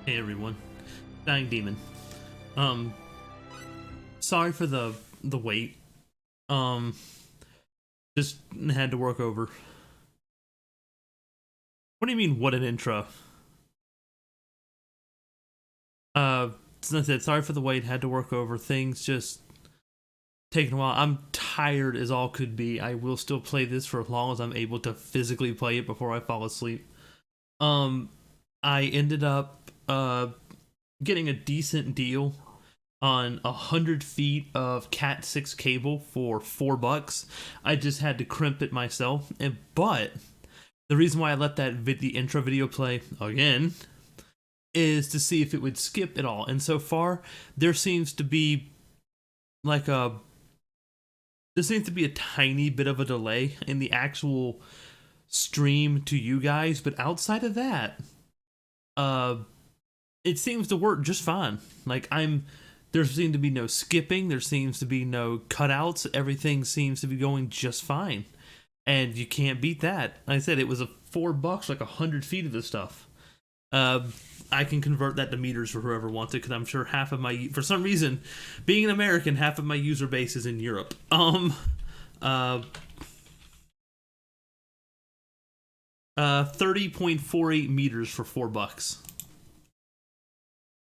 Hey everyone, Dying Demon. Um, Sorry for the wait. Um, just had to work over. What do you mean? What an intro? As I said, sorry for the wait. Had to work over. Things just taking a while. I'm tired as all could be. I will still play this for as long as I'm able to physically play it before I fall asleep. Um, I ended up getting a decent deal on 100 feet of Cat 6 cable for $4. I just had to crimp it myself, but the reason why I let the intro video play again is to see if it would skip at all. And so far, there seems to be like a there seems to be a tiny bit of a delay in the actual stream to you guys, but outside of that, uh, it seems to work just fine. There seems to be no skipping. There seems to be no cutouts. Everything seems to be going just fine, and you can't beat that. Like I said, it was a $4, like 100 feet of this stuff. I can convert that to meters for whoever wants it, because I'm sure for some reason, being an American, half of my user base is in Europe. 30.48 meters for $4.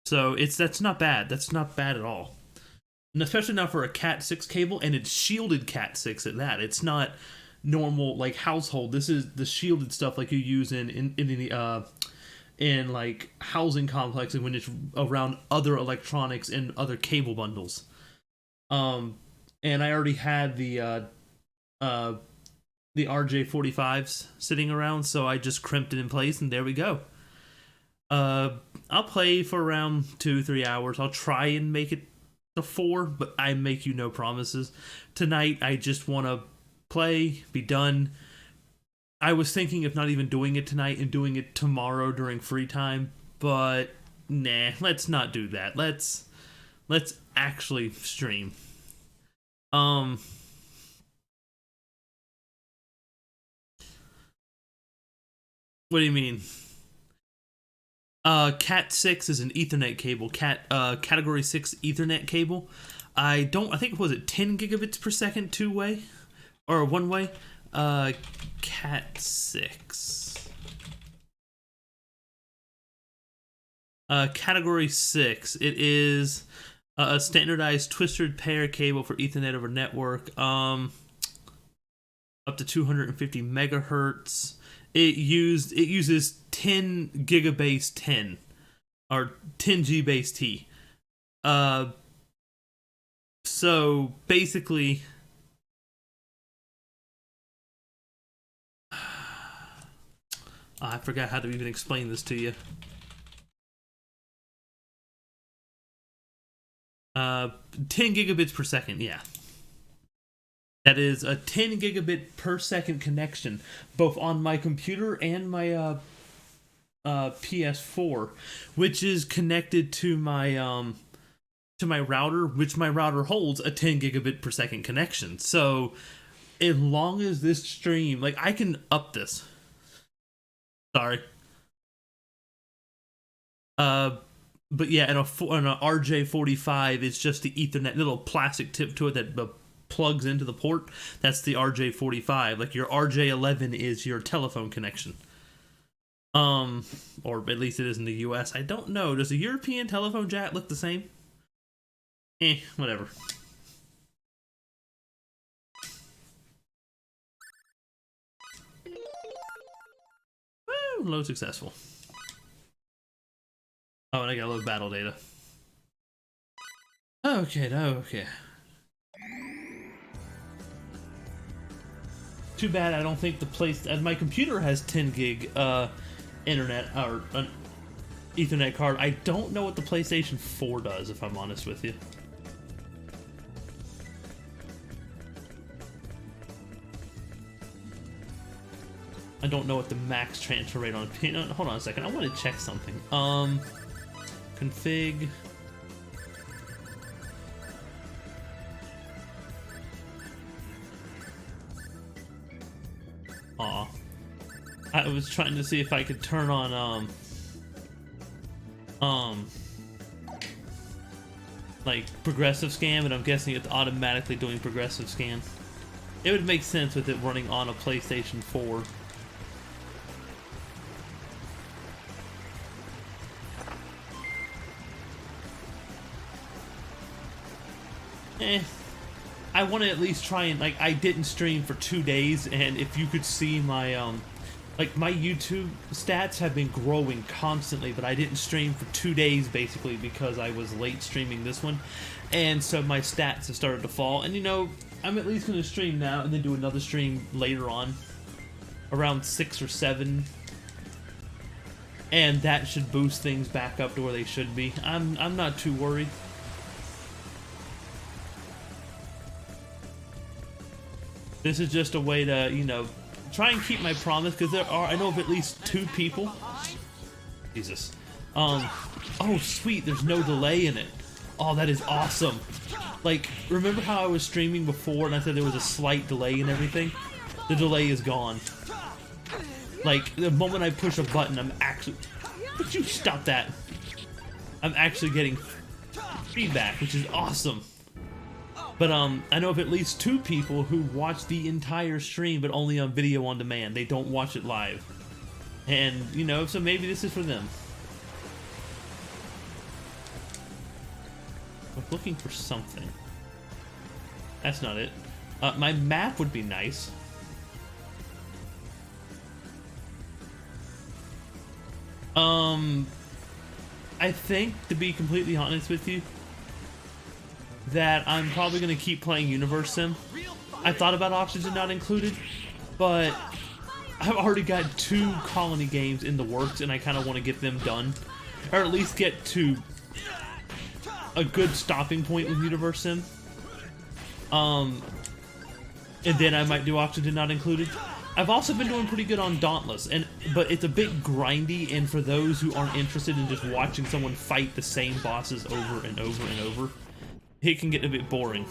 So that's not bad. That's not bad at all. And especially now for a Cat 6 cable, and it's shielded Cat 6 at that. It's not normal like household. This is the shielded stuff like you use in like housing complexes when it's around other electronics and other cable bundles. And I already had the RJ45s sitting around, so I just crimped it in place, and there we go. I'll play for around 2-3 hours. I'll try and make it to 4, but I make you no promises. Tonight, I just want to play, be done. I was thinking of not even doing it tonight and doing it tomorrow during free time, but nah, let's not do that. Let's actually stream. What do you mean? Cat 6 is an Ethernet cable. Category 6 Ethernet cable. I think was it 10 gigabits per second two way or one way. Cat 6. Category 6. It is a standardized twisted pair cable for Ethernet over network. Up to 250 megahertz. It uses 10 gigabase 10 or 10G base T. So basically, I forgot how to even explain this to you. 10 gigabits per second, yeah. That is a 10 gigabit per second connection, both on my computer and my PS4, which is connected to my router, which my router holds a 10 gigabit per second connection. So, as long as this stream, like I can up this. Sorry. But yeah, and a RJ45 is just the Ethernet little plastic tip to it that plugs into the port. That's the RJ45. Like your RJ11 is your telephone connection. Or at least it is in the US. I don't know. Does a European telephone jack look the same? Whatever. Woo, load successful. Oh, and I got a little battle data. Okay. Too bad I don't think my computer has 10 gig internet or an Ethernet card. I don't know what the PlayStation 4 does, if I'm honest with you. I don't know what the max transfer rate on. Hold on a second. I want to check something. Config. Aw. I was trying to see if I could turn on um like progressive scan, but I'm guessing it's automatically doing progressive scan. It would make sense with it running on a PlayStation 4. I want to at least try and, like, I didn't stream for 2 days, and if you could see my like, my YouTube stats have been growing constantly, but I didn't stream for 2 days basically because I was late streaming this one, and so my stats have started to fall. And you know, I'm at least going to stream now and then do another stream later on around 6 or 7, and that should boost things back up to where they should be. I'm not too worried. This is just a way to, you know, try and keep my promise, because there are, I know of at least 2 people. Jesus. Oh sweet, there's no delay in it. Oh, that is awesome. Like, remember how I was streaming before and I said there was a slight delay and everything? The delay is gone. Like, the moment I push a button, I'm actually... Would you stop that? I'm actually getting feedback, which is awesome. But I know of at least 2 people who watch the entire stream, but only on video on demand. They don't watch it live. And, you know, so maybe this is for them. I'm looking for something. That's not it. My map would be nice. I think, to be completely honest with you, that I'm probably going to keep playing Universe Sim. I thought about Oxygen Not Included, but I've already got 2 Colony games in the works, and I kind of want to get them done. Or at least get to a good stopping point with Universe Sim. And then I might do Oxygen Not Included. I've also been doing pretty good on Dauntless, but it's a bit grindy, and for those who aren't interested in just watching someone fight the same bosses over and over and over, it can get a bit boring.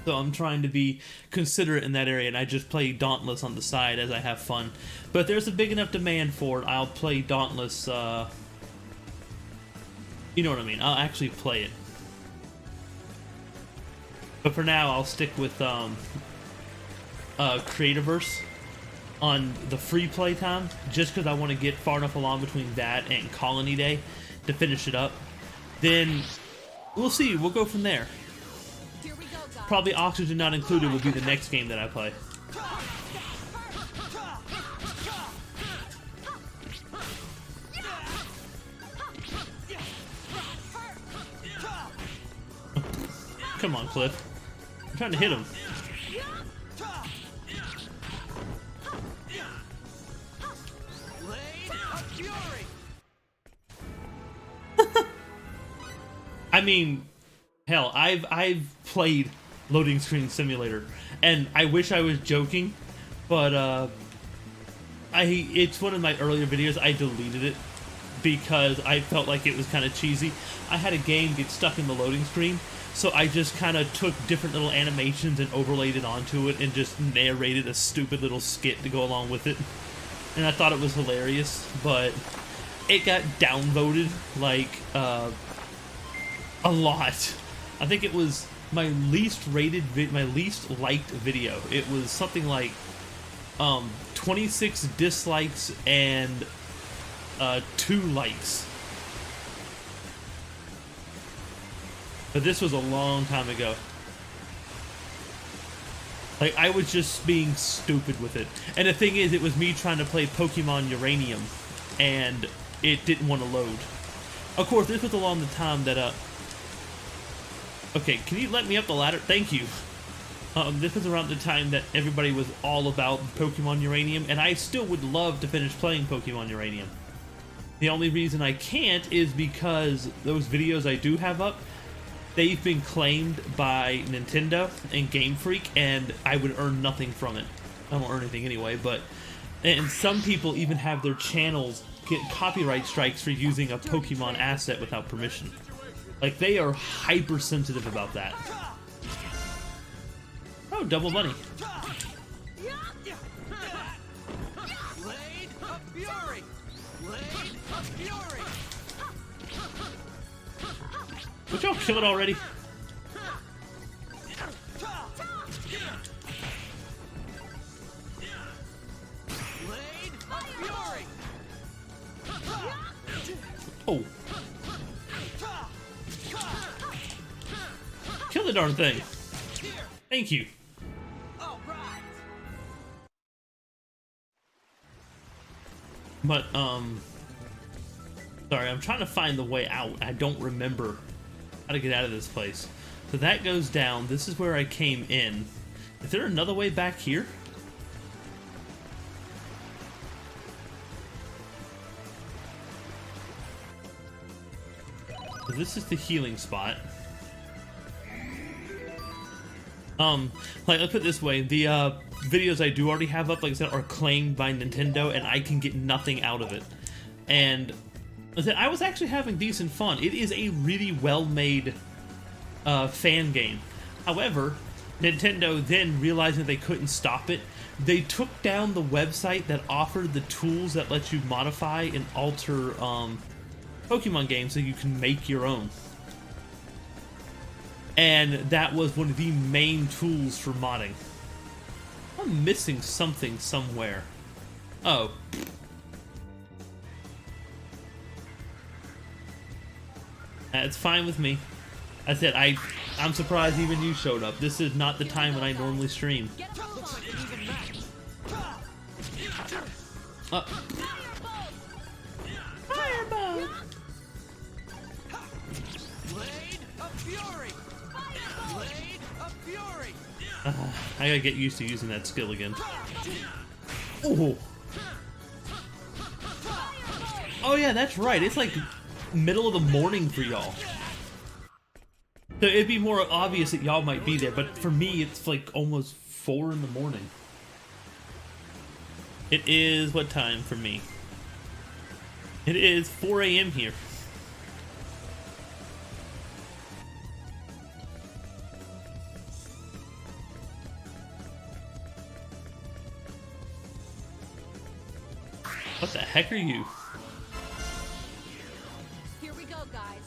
So I'm trying to be considerate in that area, and I just play Dauntless on the side as I have fun. But if there's a big enough demand for it, I'll play Dauntless, you know what I mean, I'll actually play it. But for now, I'll stick with, Creativerse on the free play time, just because I want to get far enough along between that and Colony Day to finish it up. Then we'll see. We'll go from there. Probably Oxygen Not Included will be the next game that I play. Come on, Cliff. I'm trying to hit him. I mean, hell, I've played Loading Screen Simulator, and I wish I was joking, but it's one of my earlier videos. I deleted it because I felt like it was kind of cheesy. I had a game get stuck in the loading screen, so I just kind of took different little animations and overlaid it onto it and just narrated a stupid little skit to go along with it. And I thought it was hilarious, but it got downvoted like a lot. I think it was my least rated, my least liked video. It was something like 26 dislikes and 2 likes. But this was a long time ago. Like, I was just being stupid with it. And the thing is, it was me trying to play Pokemon Uranium, and it didn't want to load. Of course, this was along the time that, okay, can you let me up the ladder? Thank you. This was around the time that everybody was all about Pokemon Uranium, and I still would love to finish playing Pokemon Uranium. The only reason I can't is because those videos I do have up, they've been claimed by Nintendo and Game Freak, and I would earn nothing from it. I won't earn anything anyway, but... And some people even have their channels get copyright strikes for using a Pokemon asset without permission. Like, they are hypersensitive about that. Oh, double money. Would y'all kill it already? Oh. Kill the darn thing. Thank you. But, sorry, I'm trying to find the way out. I don't remember how to get out of this place. So that goes down. This is where I came in. Is there another way back here? So this is the healing spot. Like, let's put it this way, the videos I do already have up, like I said, are claimed by Nintendo, and I can get nothing out of it. And I was actually having decent fun. It is a really well-made fan game. However, Nintendo then, realizing they couldn't stop it, they took down the website that offered the tools that let you modify and alter Pokemon games so you can make your own. And that was one of the main tools for modding. I'm missing something somewhere. Oh. That's fine with me. I said, I'm surprised even you showed up. This is not the time when I normally stream. Fireball! I gotta get used to using that skill again. Oh! Oh yeah, that's right. It's like middle of the morning for y'all. So it'd be more obvious that y'all might be there, but for me, it's like almost 4 in the morning. It is what time for me? It is 4 a.m. here. What the heck are you? Here we go, guys.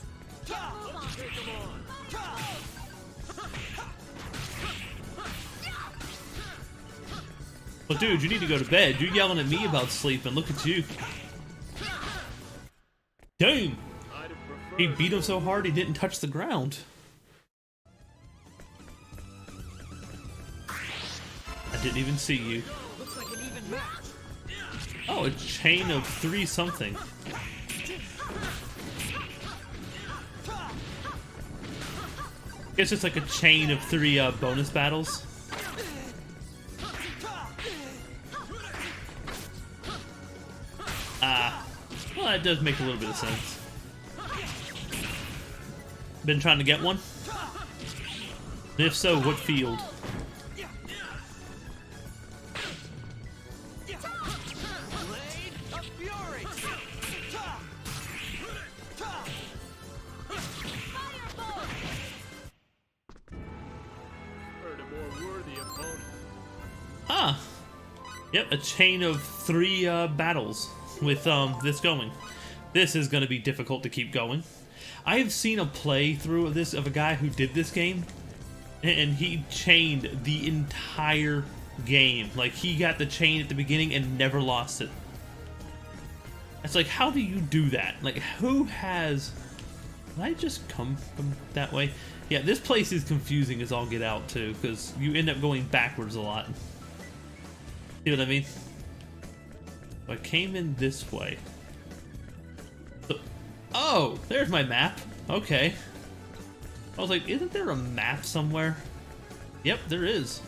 Move on. Well, dude, you need to go to bed. You're yelling at me about sleeping. Look at you. Dang! He beat him so hard he didn't touch the ground. I didn't even see you. Looks like an even match. Oh, a chain of 3 something. Guess it's like a chain of 3 bonus battles. Well, that does make a little bit of sense. Been trying to get one? And if so, what field? Ah! Yep, a chain of 3 battles with this going. This is going to be difficult to keep going. I have seen a playthrough of this of a guy who did this game, and he chained the entire game. Like, he got the chain at the beginning and never lost it. It's like, how do you do that? Like, who has... Did I just come from that way? Yeah, this place is confusing as all get out, too, because you end up going backwards a lot. See what I mean? So I came in this way. So, oh, there's my map. Okay. I was like, isn't there a map somewhere? Yep, there is.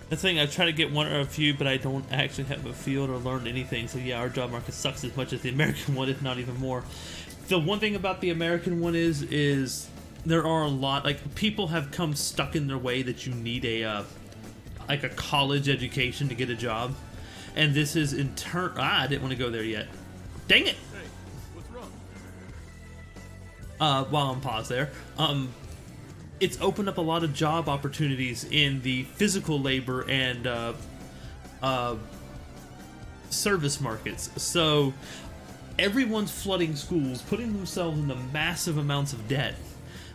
The thing, I try to get one or a few, but I don't actually have a field or learned anything. So yeah, our job market sucks as much as the American one, if not even more. The one thing about the American one is there are a lot, like, people have come stuck in their way that you need a like a college education to get a job, and this is in turn. I didn't want to go there yet. Dang it! Hey, what's wrong? While I'm paused there, it's opened up a lot of job opportunities in the physical labor and service markets. So everyone's flooding schools, putting themselves into massive amounts of debt.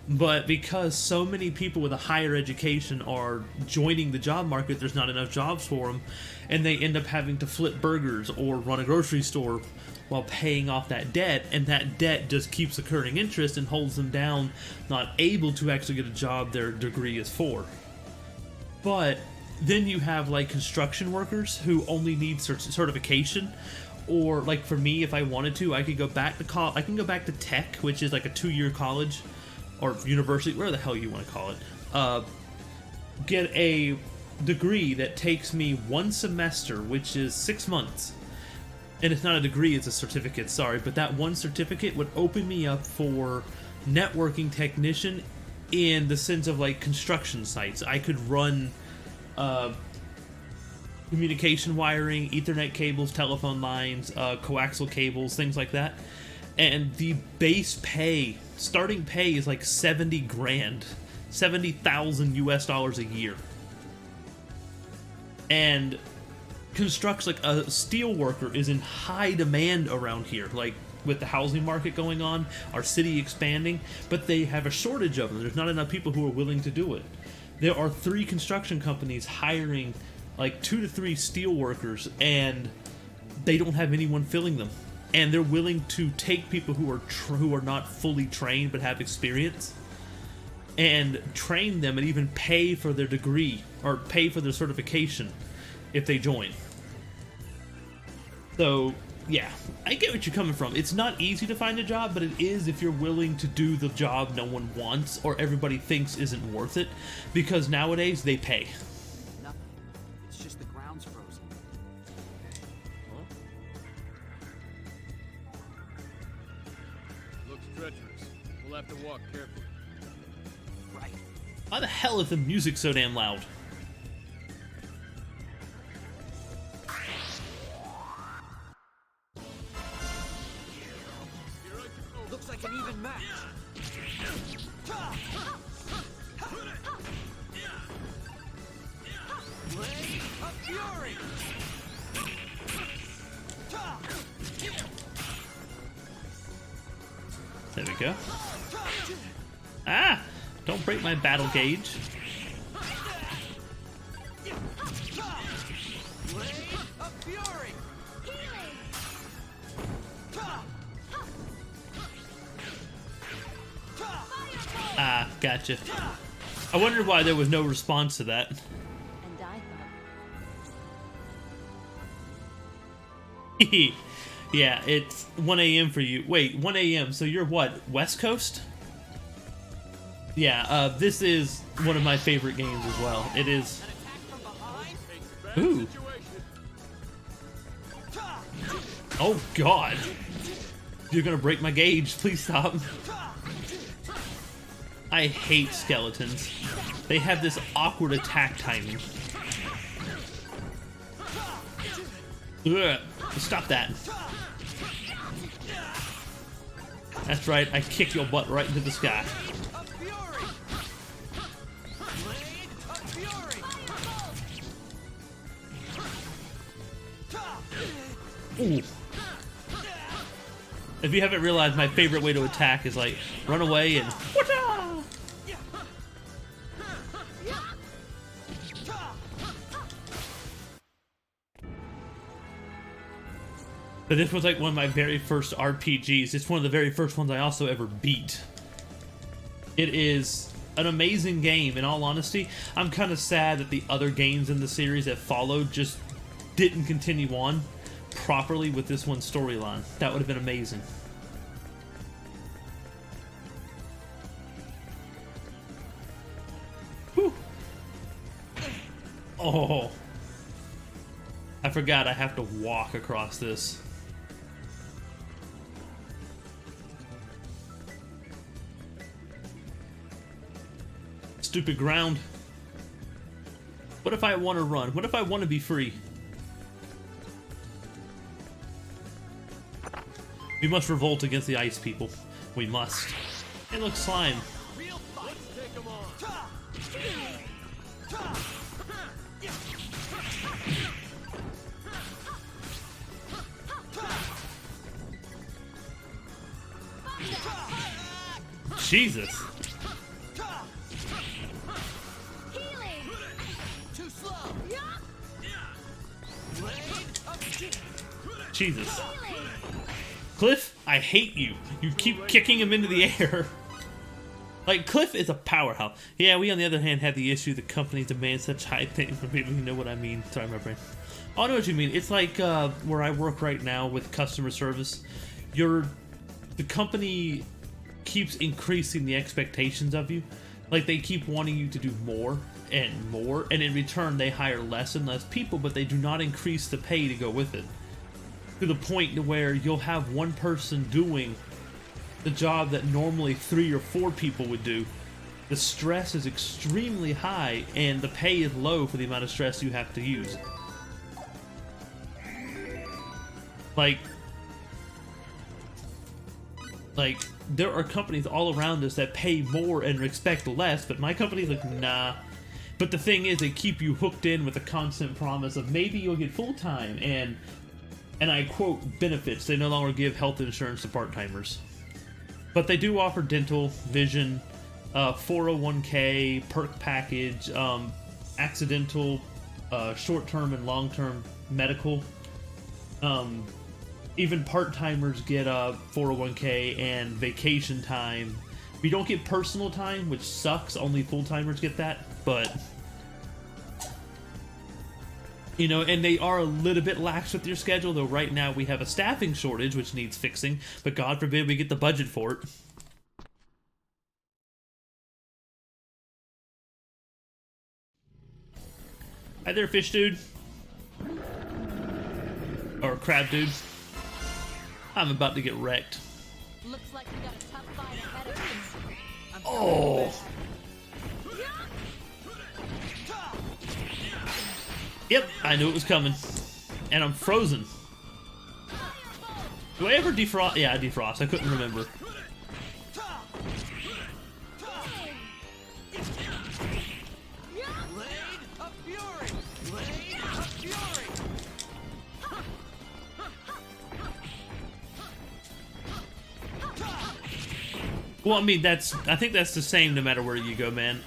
But because so many people with a higher education are joining the job market, there's not enough jobs for them, and they end up having to flip burgers or run a grocery store while paying off that debt, and that debt just keeps accruing interest and holds them down, not able to actually get a job their degree is for. But then you have like construction workers who only need certification, or like for me, if I wanted to, I could go back to I can go back to tech, which is like a 2-year college or university, whatever the hell you want to call it. Get a degree that takes me 1 semester, which is 6 months. And it's not a degree, it's a certificate, sorry, but that one certificate would open me up for networking technician in the sense of like construction sites. I could run communication wiring, Ethernet cables, telephone lines, coaxial cables, things like that. And the base pay, starting pay is like 70 grand, 70,000 US dollars a year. And construction, like a steel worker is in high demand around here, like with the housing market going on, our city expanding, but they have a shortage of them. There's not enough people who are willing to do it. There are 3 construction companies hiring like 2 to 3 steel workers, and they don't have anyone filling them. And they're willing to take people who are not fully trained but have experience, and train them and even pay for their degree or pay for their certification if they join. So yeah, I get what you're coming from. It's not easy to find a job, but it is if you're willing to do the job no one wants or everybody thinks isn't worth it, because nowadays they pay. Nothing. It's just the ground's frozen. Huh? Looks treacherous. We'll have to walk carefully. Right. Why the hell is the music so damn loud? Looks like an even match. Blade of Fury. There we go. Ah! Don't break my battle gauge. Blade of Fury. Ah, gotcha. I wondered why there was no response to that. And I thought, Yeah, it's 1 a.m. for you. Wait, 1 a.m. So you're what? West Coast? Yeah, this is one of my favorite games as well. It is. Ooh. Oh God. You're gonna break my gauge. Please stop. I hate skeletons. They have this awkward attack timing. Ugh. Stop that. That's right, I kick your butt right into the sky. Ooh. If you haven't realized, my favorite way to attack is like run away and whatcha! But this was like one of my very first RPGs. It's one of the very first ones I also ever beat. It is an amazing game, in all honesty. I'm kind of sad that the other games in the series that followed just didn't continue on properly with this one storyline. That would have been amazing. Whew. Oh. I forgot I have to walk across this. Stupid ground. What if I want to run? What if I want to be free? We must revolt against the ice people. We must. Hey, look, slime. Real fight. Let's take 'em on. Jesus. Healing. Too slow. Jesus. Healing. Cliff, I hate you. You keep kicking him into the air. Like, Cliff is a powerhouse. Yeah, we on the other hand have the issue that companies demand such high things from people who know what I mean. Sorry, my brain. Oh, I know what you mean. It's like where I work right now with customer service. The company keeps increasing the expectations of you. Like, they keep wanting you to do more and more, and in return they hire less and less people, but they do not increase the pay to go with it. To the point where you'll have one person doing the job that normally 3 or 4 people would do. The stress is extremely high, and the pay is low for the amount of stress you have to use. Like, there are companies all around us that pay more and expect less, but my company's like, nah. But the thing is, they keep you hooked in with a constant promise of maybe you'll get full-time, and I quote, benefits. They no longer give health insurance to part-timers. But they do offer dental, vision, 401k, perk package, accidental, short-term and long-term medical. Even part-timers get a 401k and vacation time. We don't get personal time, which sucks. Only full-timers get that, but... You know, and they are a little bit lax with your schedule, though right now we have a staffing shortage, which needs fixing, but God forbid we get the budget for it. Hi there, fish dude. Or crab dude. I'm about to get wrecked. Looks like we got a tough fight ahead of us. Oh! Yep, I knew it was coming. And I'm frozen. Do I ever defrost? Yeah, I defrost. I couldn't remember. Well, I mean, I think that's the same no matter where you go, man.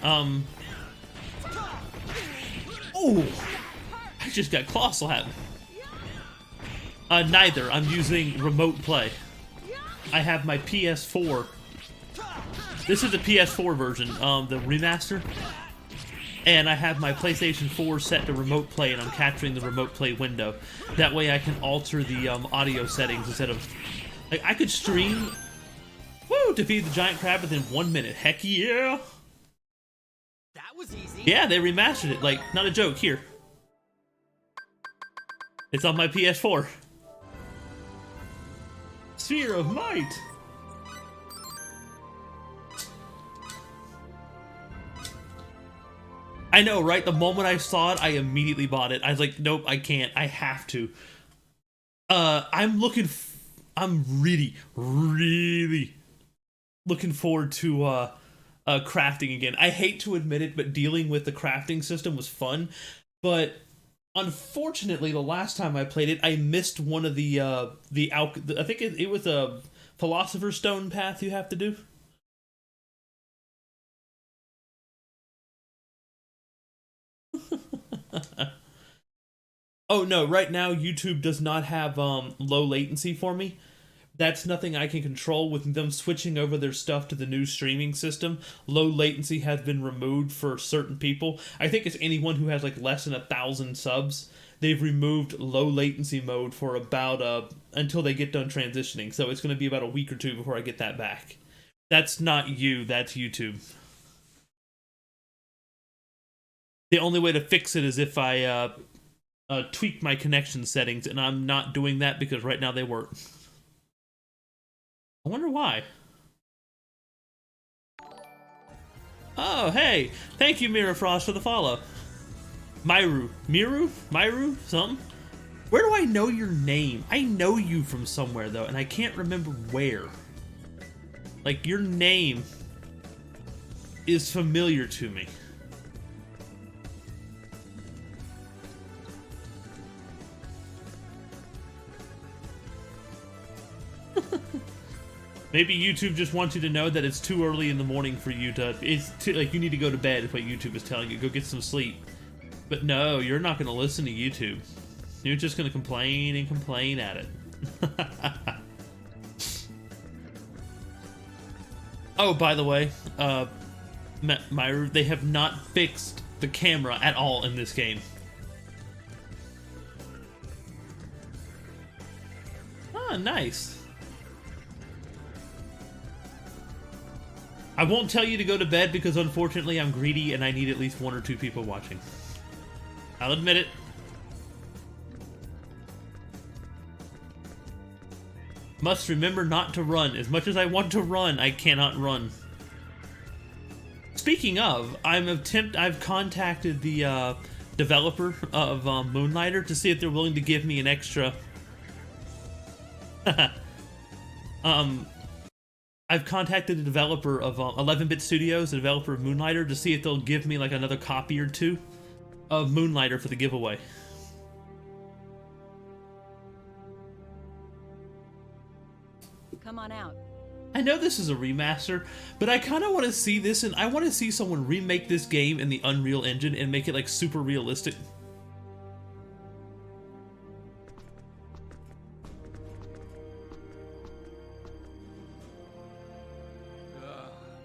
Oh! I just got claw slapped. Neither. I'm using remote play. I have my PS4. This is the PS4 version, the remaster. And I have my PlayStation 4 set to remote play, and I'm capturing the remote play window. That way I can alter the audio settings instead of... Like, I could stream... Woo! Defeat the giant crab within 1 minute. Heck yeah! That was easy. Yeah, they remastered it. Like, not a joke. Here. It's on my PS4. Sphere of Might! I know, right? The moment I saw it, I immediately bought it. I was like, nope, I can't. I have to. I'm really, really looking forward to crafting again. I hate to admit it, but dealing with the crafting system was fun. But unfortunately, the last time I played it, I missed one of I think it was a Philosopher's Stone path you have to do. Oh no, right now YouTube does not have low latency for me. That's nothing I can control. With them switching over their stuff to the new streaming system, low latency has been removed for certain people. I think it's anyone who has like less than 1,000 subs. They've removed low latency mode for about until they get done transitioning. So it's going to be about a week or two before I get that back. That's not you, that's YouTube. The only way to fix it is if I tweak my connection settings, and I'm not doing that because right now they work. I wonder why. Oh, hey! Thank you, Mira Frost, for the follow. Myru? Something? Where do I know your name? I know you from somewhere, though, and I can't remember where. Like, your name is familiar to me. Maybe YouTube just wants you to know that it's too early in the morning for you to. Like you need to go to bed. Is what YouTube is telling you. Go get some sleep. But no, you're not going to listen to YouTube. You're just going to complain and complain at it. Oh, by the way, they have not fixed the camera at all in this game. Ah, nice. I won't tell you to go to bed because unfortunately I'm greedy and I need at least 1 or 2 people watching. I'll admit it. Must remember not to run. As much as I want to run, I cannot run. Speaking of, I've contacted the developer of Moonlighter to see if they're willing to give me an extra. I've contacted the developer of 11-Bit Studios, the developer of Moonlighter, to see if they'll give me like another copy or 2 of Moonlighter for the giveaway. Come on out. I know this is a remaster, but I kind of want to see this, and I want to see someone remake this game in the Unreal Engine and make it like super realistic.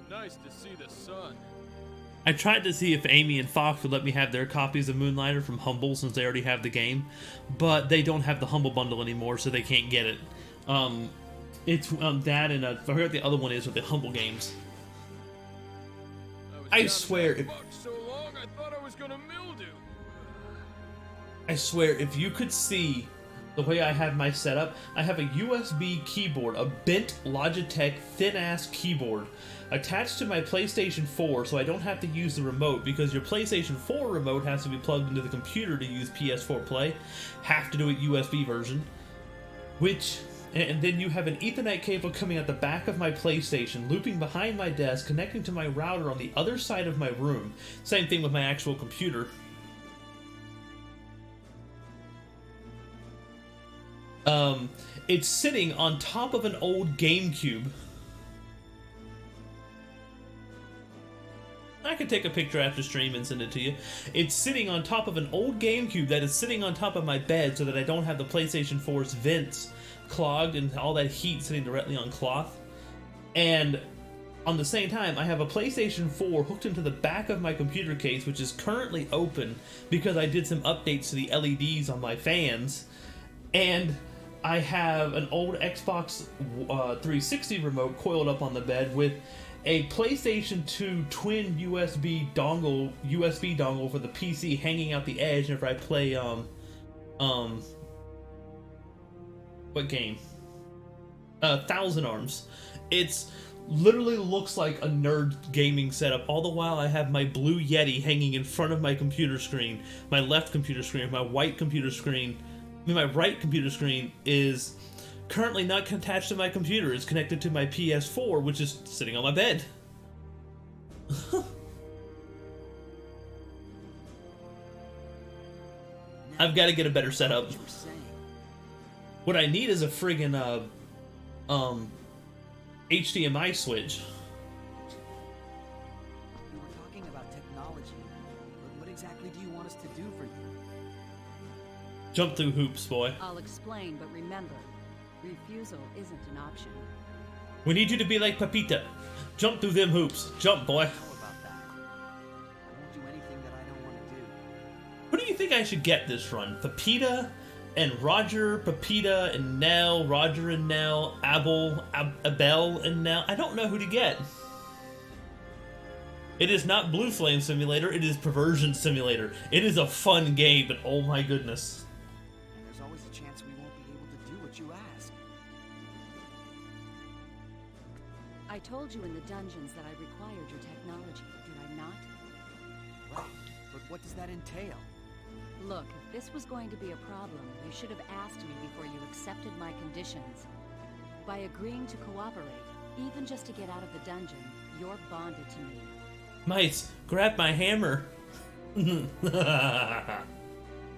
Nice to see the sun. I tried to see if Amy and Fox would let me have their copies of Moonlighter from Humble since they already have the game, but they don't have the Humble bundle anymore, so they can't get it. It's that and I forget the other one is with the Humble games. I swear, So long, I thought I was gonna mildew. I swear, if you could see the way I have my setup, I have a USB keyboard, a bent Logitech thin-ass keyboard, attached to my PlayStation 4 so I don't have to use the remote because your PlayStation 4 remote has to be plugged into the computer to use PS4 Play. Have to do it USB version. And then you have an Ethernet cable coming out the back of my PlayStation, looping behind my desk, connecting to my router on the other side of my room. Same thing with my actual computer. It's sitting on top of an old GameCube. I could take a picture after stream and send it to you. It's sitting on top of an old GameCube that is sitting on top of my bed so that I don't have the PlayStation 4's vents clogged and all that heat sitting directly on cloth. And on the same time, I have a PlayStation 4 hooked into the back of my computer case, which is currently open because I did some updates to the LEDs on my fans. And I have an old Xbox 360 remote coiled up on the bed with a PlayStation 2 twin USB dongle for the PC hanging out the edge whenever I play what game? Thousand Arms. It's literally looks like a nerd gaming setup. All the while I have my Blue Yeti hanging in front of my computer screen, my left computer screen, my right computer screen. My right computer screen is currently not attached to my computer. It's connected to my PS4, which is sitting on my bed. I've got to get a better setup. What I need is a friggin' HDMI switch. You were talking about technology. What exactly do you want us to do for you? Jump through hoops, boy. I'll explain, but remember, refusal isn't an option. We need you to be like Pepita. Jump through them hoops. Jump, boy. How about that? I won't do anything that I don't want to do. Who do you think I should get this run? Pepita and Roger, Pepita and Nell, Roger and Nell, Abel and Nell. I don't know who to get. It is not Blue Flame Simulator, it is Perversion Simulator. It is a fun game, but oh my goodness. There's always a chance we won't be able to do what you ask. I told you in the dungeons that I required your technology, did I not? Right, but what does that entail? Look, if this was going to be a problem, you should have asked me before you accepted my conditions. By agreeing to cooperate, even just to get out of the dungeon, you're bonded to me. Mice, grab my hammer.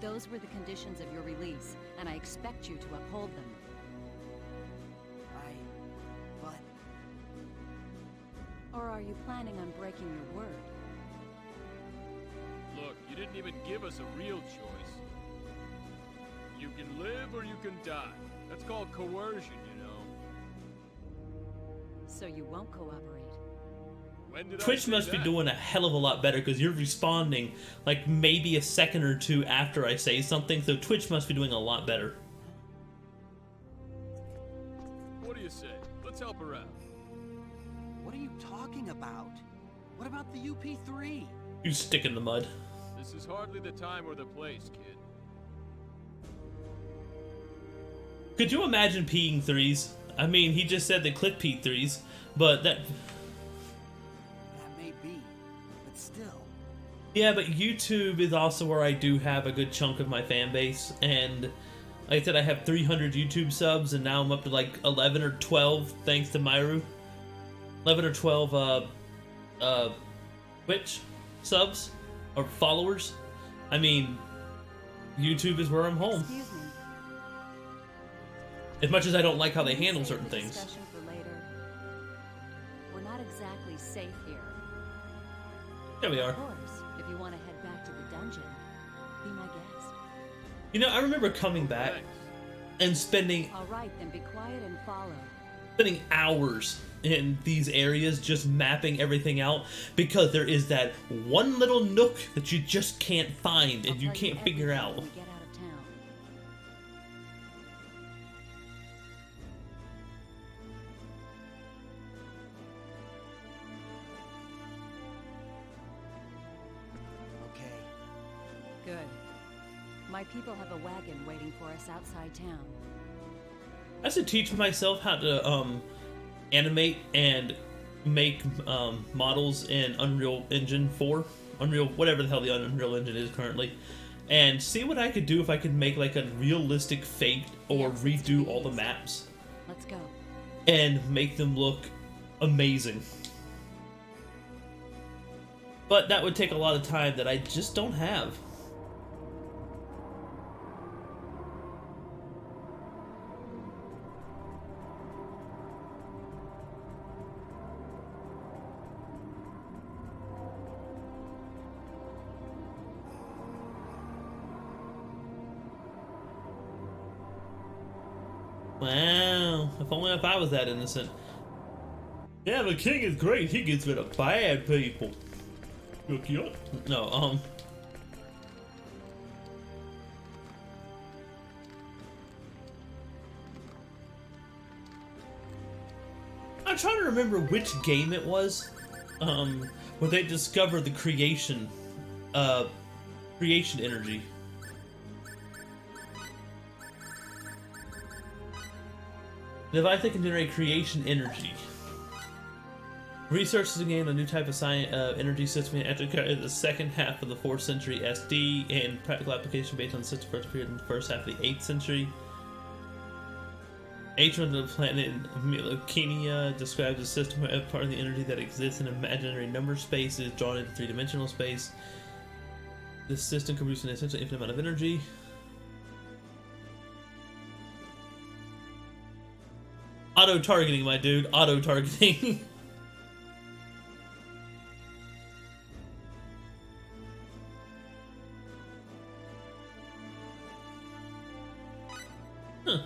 Those were the conditions of your release, and I expect you to uphold them. But Or are you planning on breaking your word? Look, you didn't even give us a real choice. You can live or you can die. That's called coercion, you know. So you won't cooperate? When did I Twitch say must be that? doing a hell of a lot better because you're responding like maybe a second or two after I say something, so Twitch must be doing a lot better. What do you say? Let's help her out. What are you talking about? What about the UP3? You stick in the mud. This is hardly the time or the place, kid. Could you imagine peeing threes? I mean, he just said that Cliff peed threes, but that... That may be, but still. Yeah, but YouTube is also where I do have a good chunk of my fan base, and like I said, I have 300 YouTube subs, and now I'm up to like 11 or 12 thanks to Myru. 11 or 12 Twitch subs or followers. I mean, YouTube is where I'm home. Excuse me. As much as I don't like how they Can we handle save certain the things. discussion for later? We're not exactly safe here. There we are. Of course, if you want to head back to the dungeon, be my guest. You know, I remember coming back Thanks. and spending All right, then be quiet and follow. hours in these areas just mapping everything out because there is that one little nook that you just can't find and I'll you tell can't figure everything out. when we get out of town. Okay. Good. My people have a wagon waiting for us outside town. I should teach myself how to animate and make models in Unreal Engine 4, Unreal, whatever the hell the Unreal Engine is currently, and see what I could do if I could make like a realistic Fate or Yes, it's redo all the easy. maps Let's go. and make them look amazing. But that would take a lot of time that I just don't have. Wow, if I was that innocent. Yeah, the king is great. He gets rid of bad people. No, I'm trying to remember which game it was, where they discovered the creation energy. The device that can generate creation energy. Research is again a new type of science energy system in the second half of the 4th century SD and practical application based on the system first appeared in the first half of the 8th century. Atron of the planet Milokenia describes a system where part of the energy that exists in imaginary number space is drawn into three-dimensional space. This system can produce an essentially infinite amount of energy. Auto-targeting, my dude. Auto-targeting. Huh.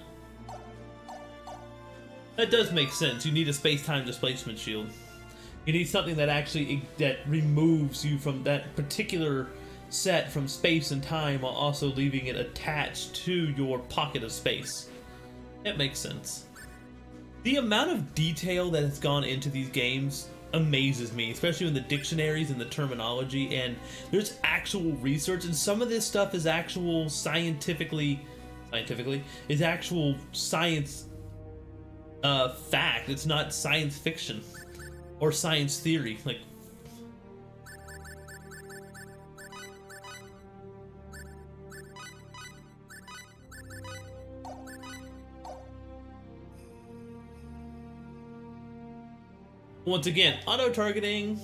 That does make sense. You need a space-time displacement shield. You need something that actually that removes you from that particular set from space and time while also leaving it attached to your pocket of space. It makes sense. The amount of detail that has gone into these games amazes me, especially in the dictionaries and the terminology, and there's actual research, and some of this stuff is actual is actual science fact. It's not science fiction or science theory. Like, once again, auto-targeting.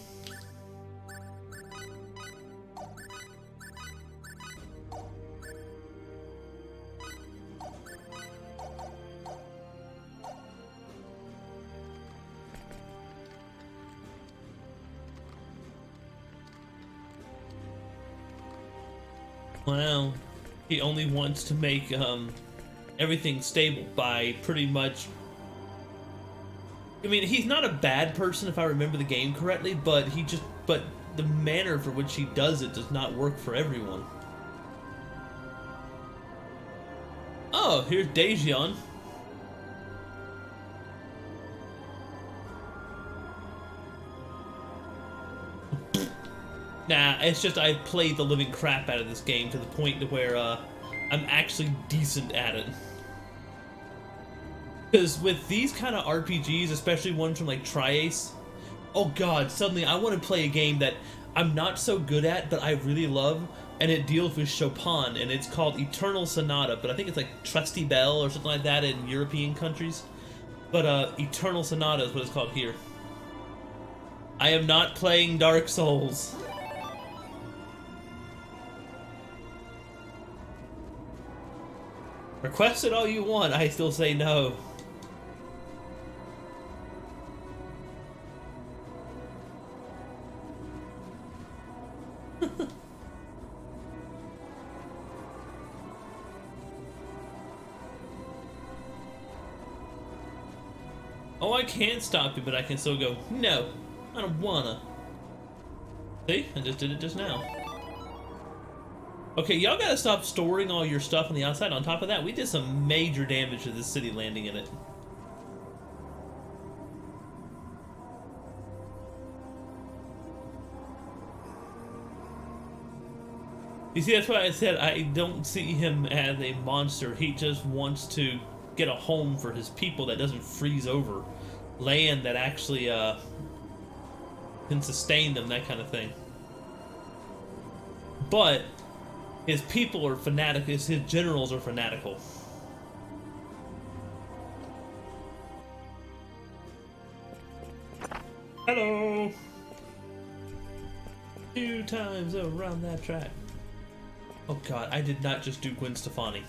Well, he only wants to make everything stable by pretty much. I mean, he's not a bad person if I remember the game correctly, but the manner for which he does it does not work for everyone. Oh, here's Daejeon. Nah, it's just I played the living crap out of this game to the point to where I'm actually decent at it. Because with these kind of RPGs, especially ones from like Tri-Ace, oh god, suddenly I want to play a game that I'm not so good at, but I really love, and it deals with Chopin, and it's called Eternal Sonata, but I think it's like Trusty Bell or something like that in European countries. But Eternal Sonata is what it's called here. I am not playing Dark Souls. Request it all you want, I still say no. Oh, I can't stop you, but I can still go, no, I don't wanna. See? I just did it just now. Okay, y'all gotta stop storing all your stuff on the outside. On top of that, we did some major damage to this city landing in it. You see, that's why I said I don't see him as a monster. He just wants to get a home for his people that doesn't freeze over. Land that actually can sustain them, that kind of thing. But his people are fanatical, his generals are fanatical. Hello! 2 times around that track. Oh god, I did not just do Gwen Stefani.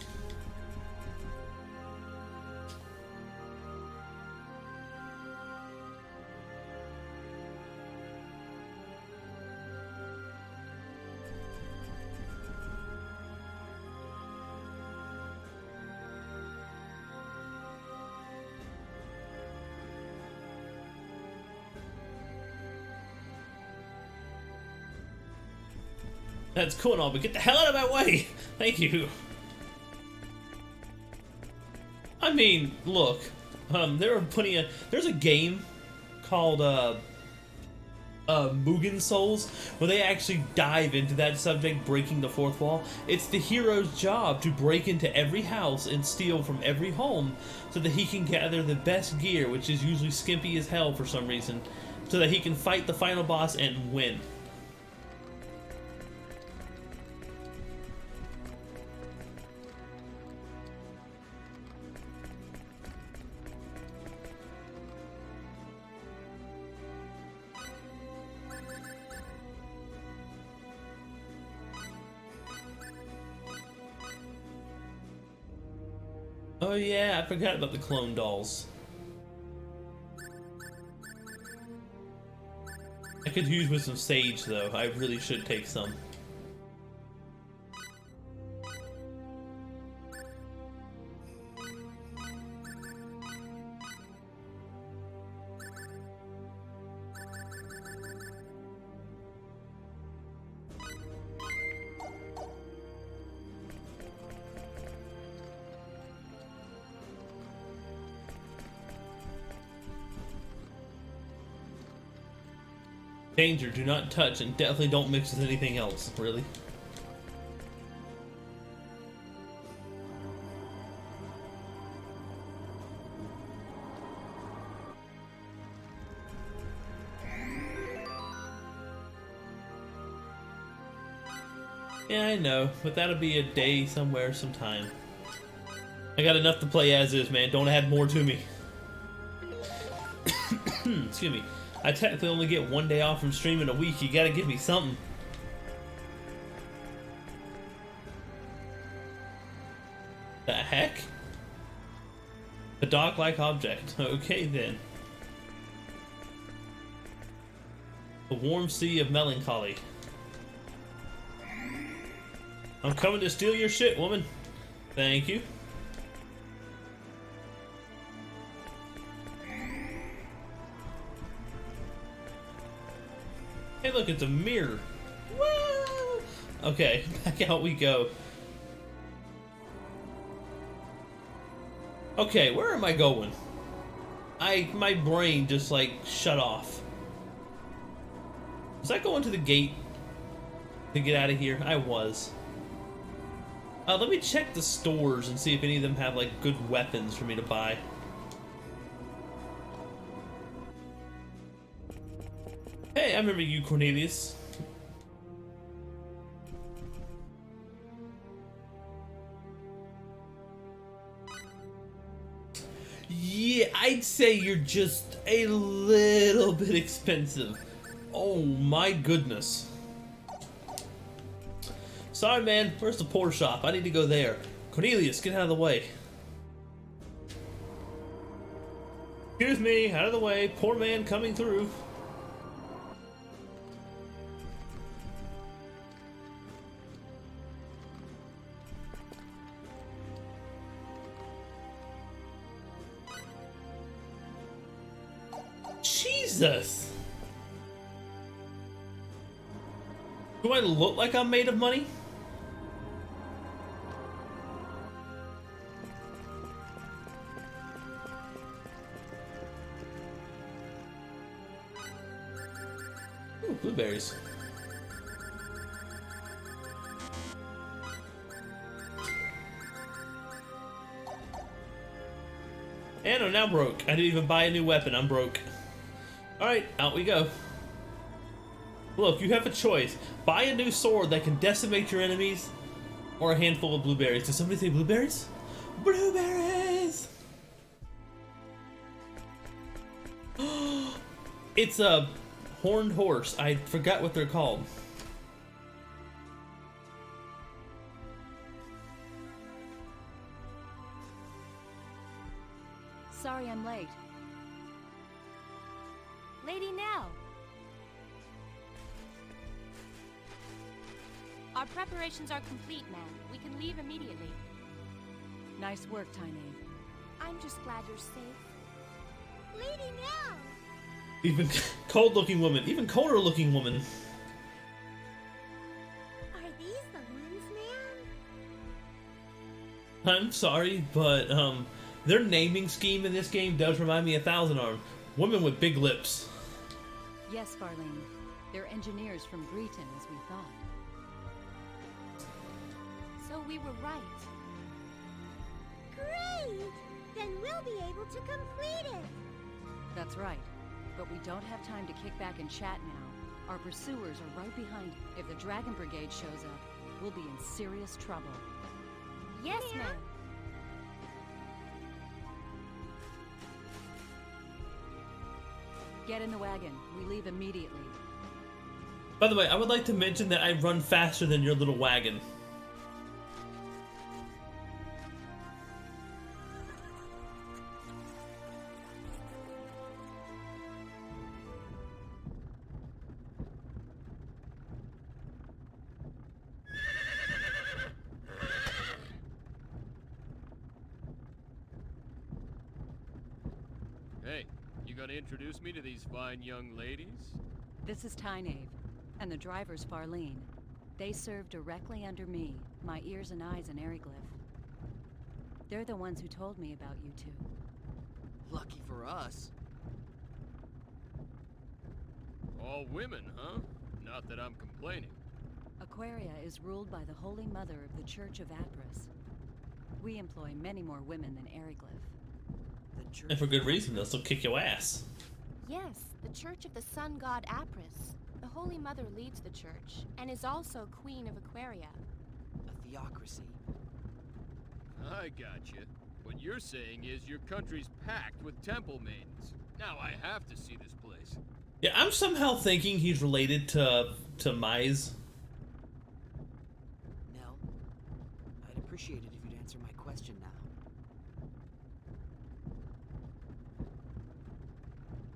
That's cool and all, but get the hell out of my way! Thank you. I mean, look, there are plenty of. There's a game called Mugen Souls where they actually dive into that subject, breaking the fourth wall. It's the hero's job to break into every house and steal from every home so that he can gather the best gear, which is usually skimpy as hell for some reason, so that he can fight the final boss and win. Oh yeah, I forgot about the clone dolls. I could use with some sage though. I really should take some. Danger, do not touch, and definitely don't mix with anything else, really. Yeah, I know, but that'll be a day somewhere, sometime. I got enough to play as is, man. Don't add more to me. Excuse me. I technically only get 1 day off from streaming a week. You gotta give me something. The heck? A dog-like object. Okay then. The warm sea of melancholy. I'm coming to steal your shit, woman. Thank you. Hey, look, it's a mirror. Woo! Okay, back out we go. Okay, where am I going? My brain just like shut off. Was I going to the gate to get out of here? I was. Let me check the stores and see if any of them have like good weapons for me to buy. Hey, I remember you, Cornelius. Yeah, I'd say you're just a little bit expensive. Oh my goodness. Sorry, man. Where's the poor shop? I need to go there. Cornelius, get out of the way. Excuse me, out of the way. Poor man coming through. Jesus! Do I look like I'm made of money? Ooh, blueberries. And I'm now broke. I didn't even buy a new weapon. I'm broke. Alright, out we go. Look, you have a choice. Buy a new sword that can decimate your enemies, or a handful of blueberries. Did somebody say blueberries? Blueberries! It's a horned horse. I forgot what they're called. Sorry I'm late. Lady Nell. Our preparations are complete, ma'am. We can leave immediately. Nice work, Tiny. I'm just glad you're safe. Lady Nell! Even cold-looking woman. Even colder-looking woman. Are these the ones, ma'am? I'm sorry, but their naming scheme in this game does remind me of Thousand Arm. Women with big lips. Yes, Farlene. They're engineers from Breton, as we thought. So we were right. Great! Then we'll be able to complete it! That's right. But we don't have time to kick back and chat now. Our pursuers are right behind. If the Dragon Brigade shows up, we'll be in serious trouble. Yes, ma'am. Get in the wagon. We leave immediately. By the way, I would like to mention that I run faster than your little wagon. Hey, you gonna introduce me to these fine young ladies? This is Tynave, and the driver's Farlene. They serve directly under me, my ears and eyes in Eriglyph. They're the ones who told me about you two. Lucky for us. All women, huh? Not that I'm complaining. Aquaria is ruled by the Holy Mother of the Church of Apris. We employ many more women than Eriglyph. The church. And for good reason, they'll still kick your ass. Yes, the Church of the Sun God Apris. The Holy Mother leads the church, and is also Queen of Aquaria. A theocracy. I gotcha. What you're saying is your country's packed with temple maidens. Now I have to see this place. Yeah, I'm somehow thinking he's related to Mize. Nell, I'd appreciate it if you'd answer my question now.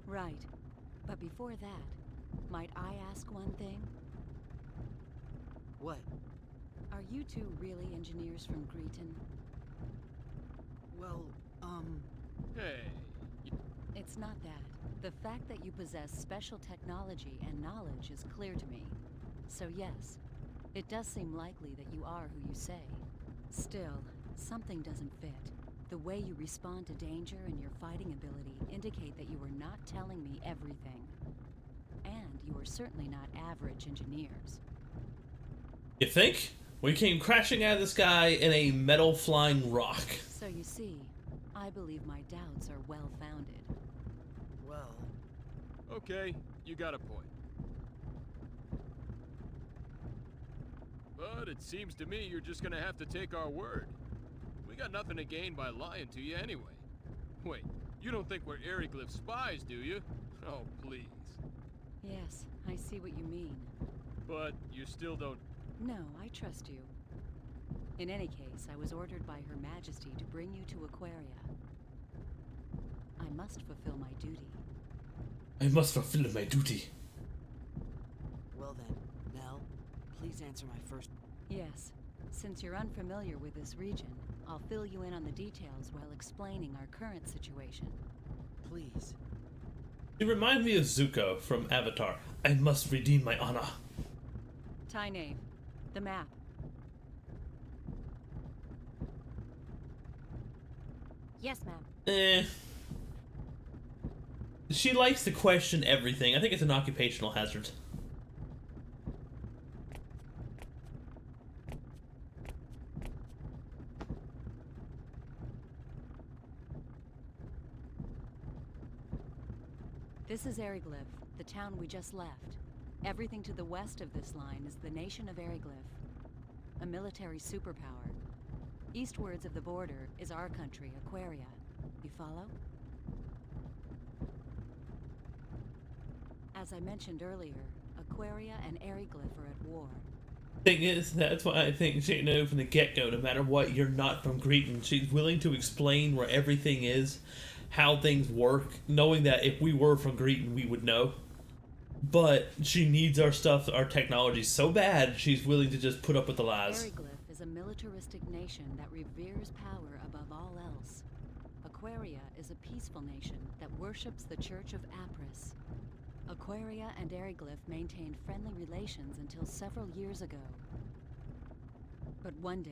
Right. But before that, might I ask one thing? What? Are you two really engineers from Greeton? Well, Hey, It's not that. The fact that you possess special technology and knowledge is clear to me. So yes, it does seem likely that you are who you say. Still, something doesn't fit. The way you respond to danger and your fighting ability indicate that you are not telling me everything. And you are certainly not average engineers. You think? We came crashing out of the sky in a metal flying rock. So you see, I believe my doubts are well-founded. well, okay, you got a point. But it seems to me you're just gonna have to take our word. We got nothing to gain by lying to you anyway. Wait, you don't think we're Eriglyph spies, do you? Oh, please. Yes, I see what you mean. But you still don't... No, I trust you. In any case, I was ordered by Her Majesty to bring you to Aquaria. I must fulfill my duty. I must fulfill my duty. well then, Nell, please answer my first... Yes, since you're unfamiliar with this region, I'll fill you in on the details while explaining our current situation. Please. You remind me of Zuko from Avatar. I must redeem my honor. Tyne, the map. Yes, ma'am. She likes to question everything. I think it's an occupational hazard. This is Eriglyph, the town we just left. Everything to the west of this line is the nation of Eriglyph, a military superpower. Eastwards of the border is our country, Aquaria. You follow? As I mentioned earlier, Aquaria and Eriglyph are at war. Thing is, that's why I think she knew from the get-go, no matter what, you're not from Greeton. She's willing to explain where everything is, how things work, knowing that if we were from Greeton, we would know. But she needs our stuff, our technology so bad, she's willing to just put up with the lies. Eriglyph is a militaristic nation that reveres power above all else. Aquaria is a peaceful nation that worships the Church of Apris. Aquaria and Eriglyph maintained friendly relations until several years ago. But one day,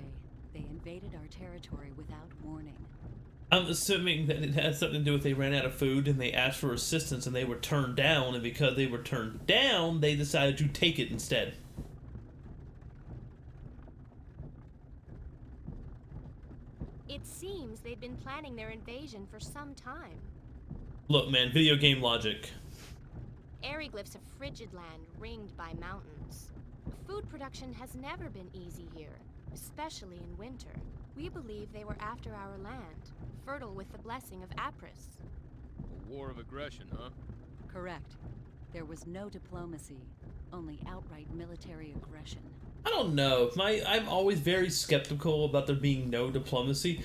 they invaded our territory without warning. I'm assuming that it has something to do with they ran out of food and they asked for assistance and they were turned down, and because they were turned down, they decided to take it instead. It seems they've been planning their invasion for some time. Look, man, video game logic. Eriglyph's a frigid land ringed by mountains. Food production has never been easy here, especially in winter. We believe they were after our land, fertile with the blessing of Apris. A war of aggression, huh? Correct. There was no diplomacy, only outright military aggression. I don't know. I'm always very skeptical about there being no diplomacy,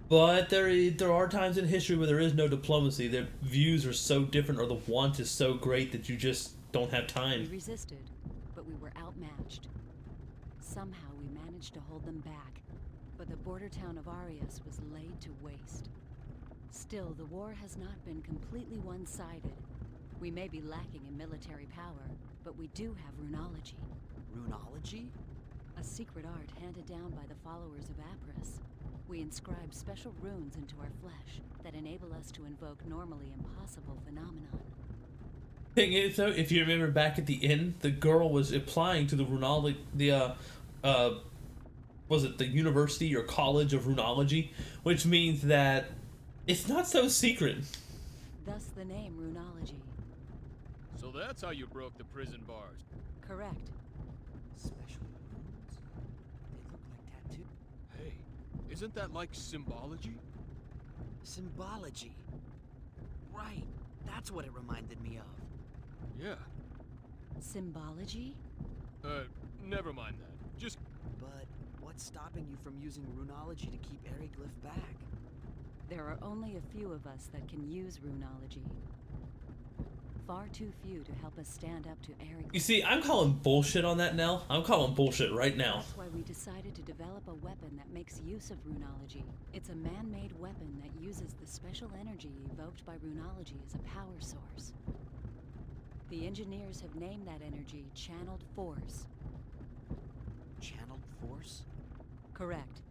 but there are times in history where there is no diplomacy. Their views are so different, or the want is so great that you just don't have We time. resisted, but we were outmatched. Somehow we managed to hold them back, but the border town of Arius was laid to waste. Still, the war has not been completely one-sided. We may be lacking in military power, but we do have runology. Runology? A secret art handed down by the followers of Apris. We inscribe special runes into our flesh that enable us to invoke normally impossible phenomenon. Thing is, though, if you remember back at the inn, the girl was applying to the was it the University or College of Runology, which means that it's not so secret. Thus the name runology. So that's how you broke the prison bars. Correct. Special runes? They look like tattoos. Hey, isn't that like symbology? Symbology. Right, that's what it reminded me of. Yeah. Symbology? Never mind that. Just... But what's stopping you from using runology to keep Eriglyph back? There are only a few of us that can use runology. far too few to help us stand up to Eric. You see, I'm calling bullshit on that, Nell. I'm calling bullshit right now. That's why we decided to develop a weapon that makes use of runology. It's a man-made weapon that uses the special energy evoked by runology as a power source. The engineers have named that energy Channeled Force. Channeled force? Correct.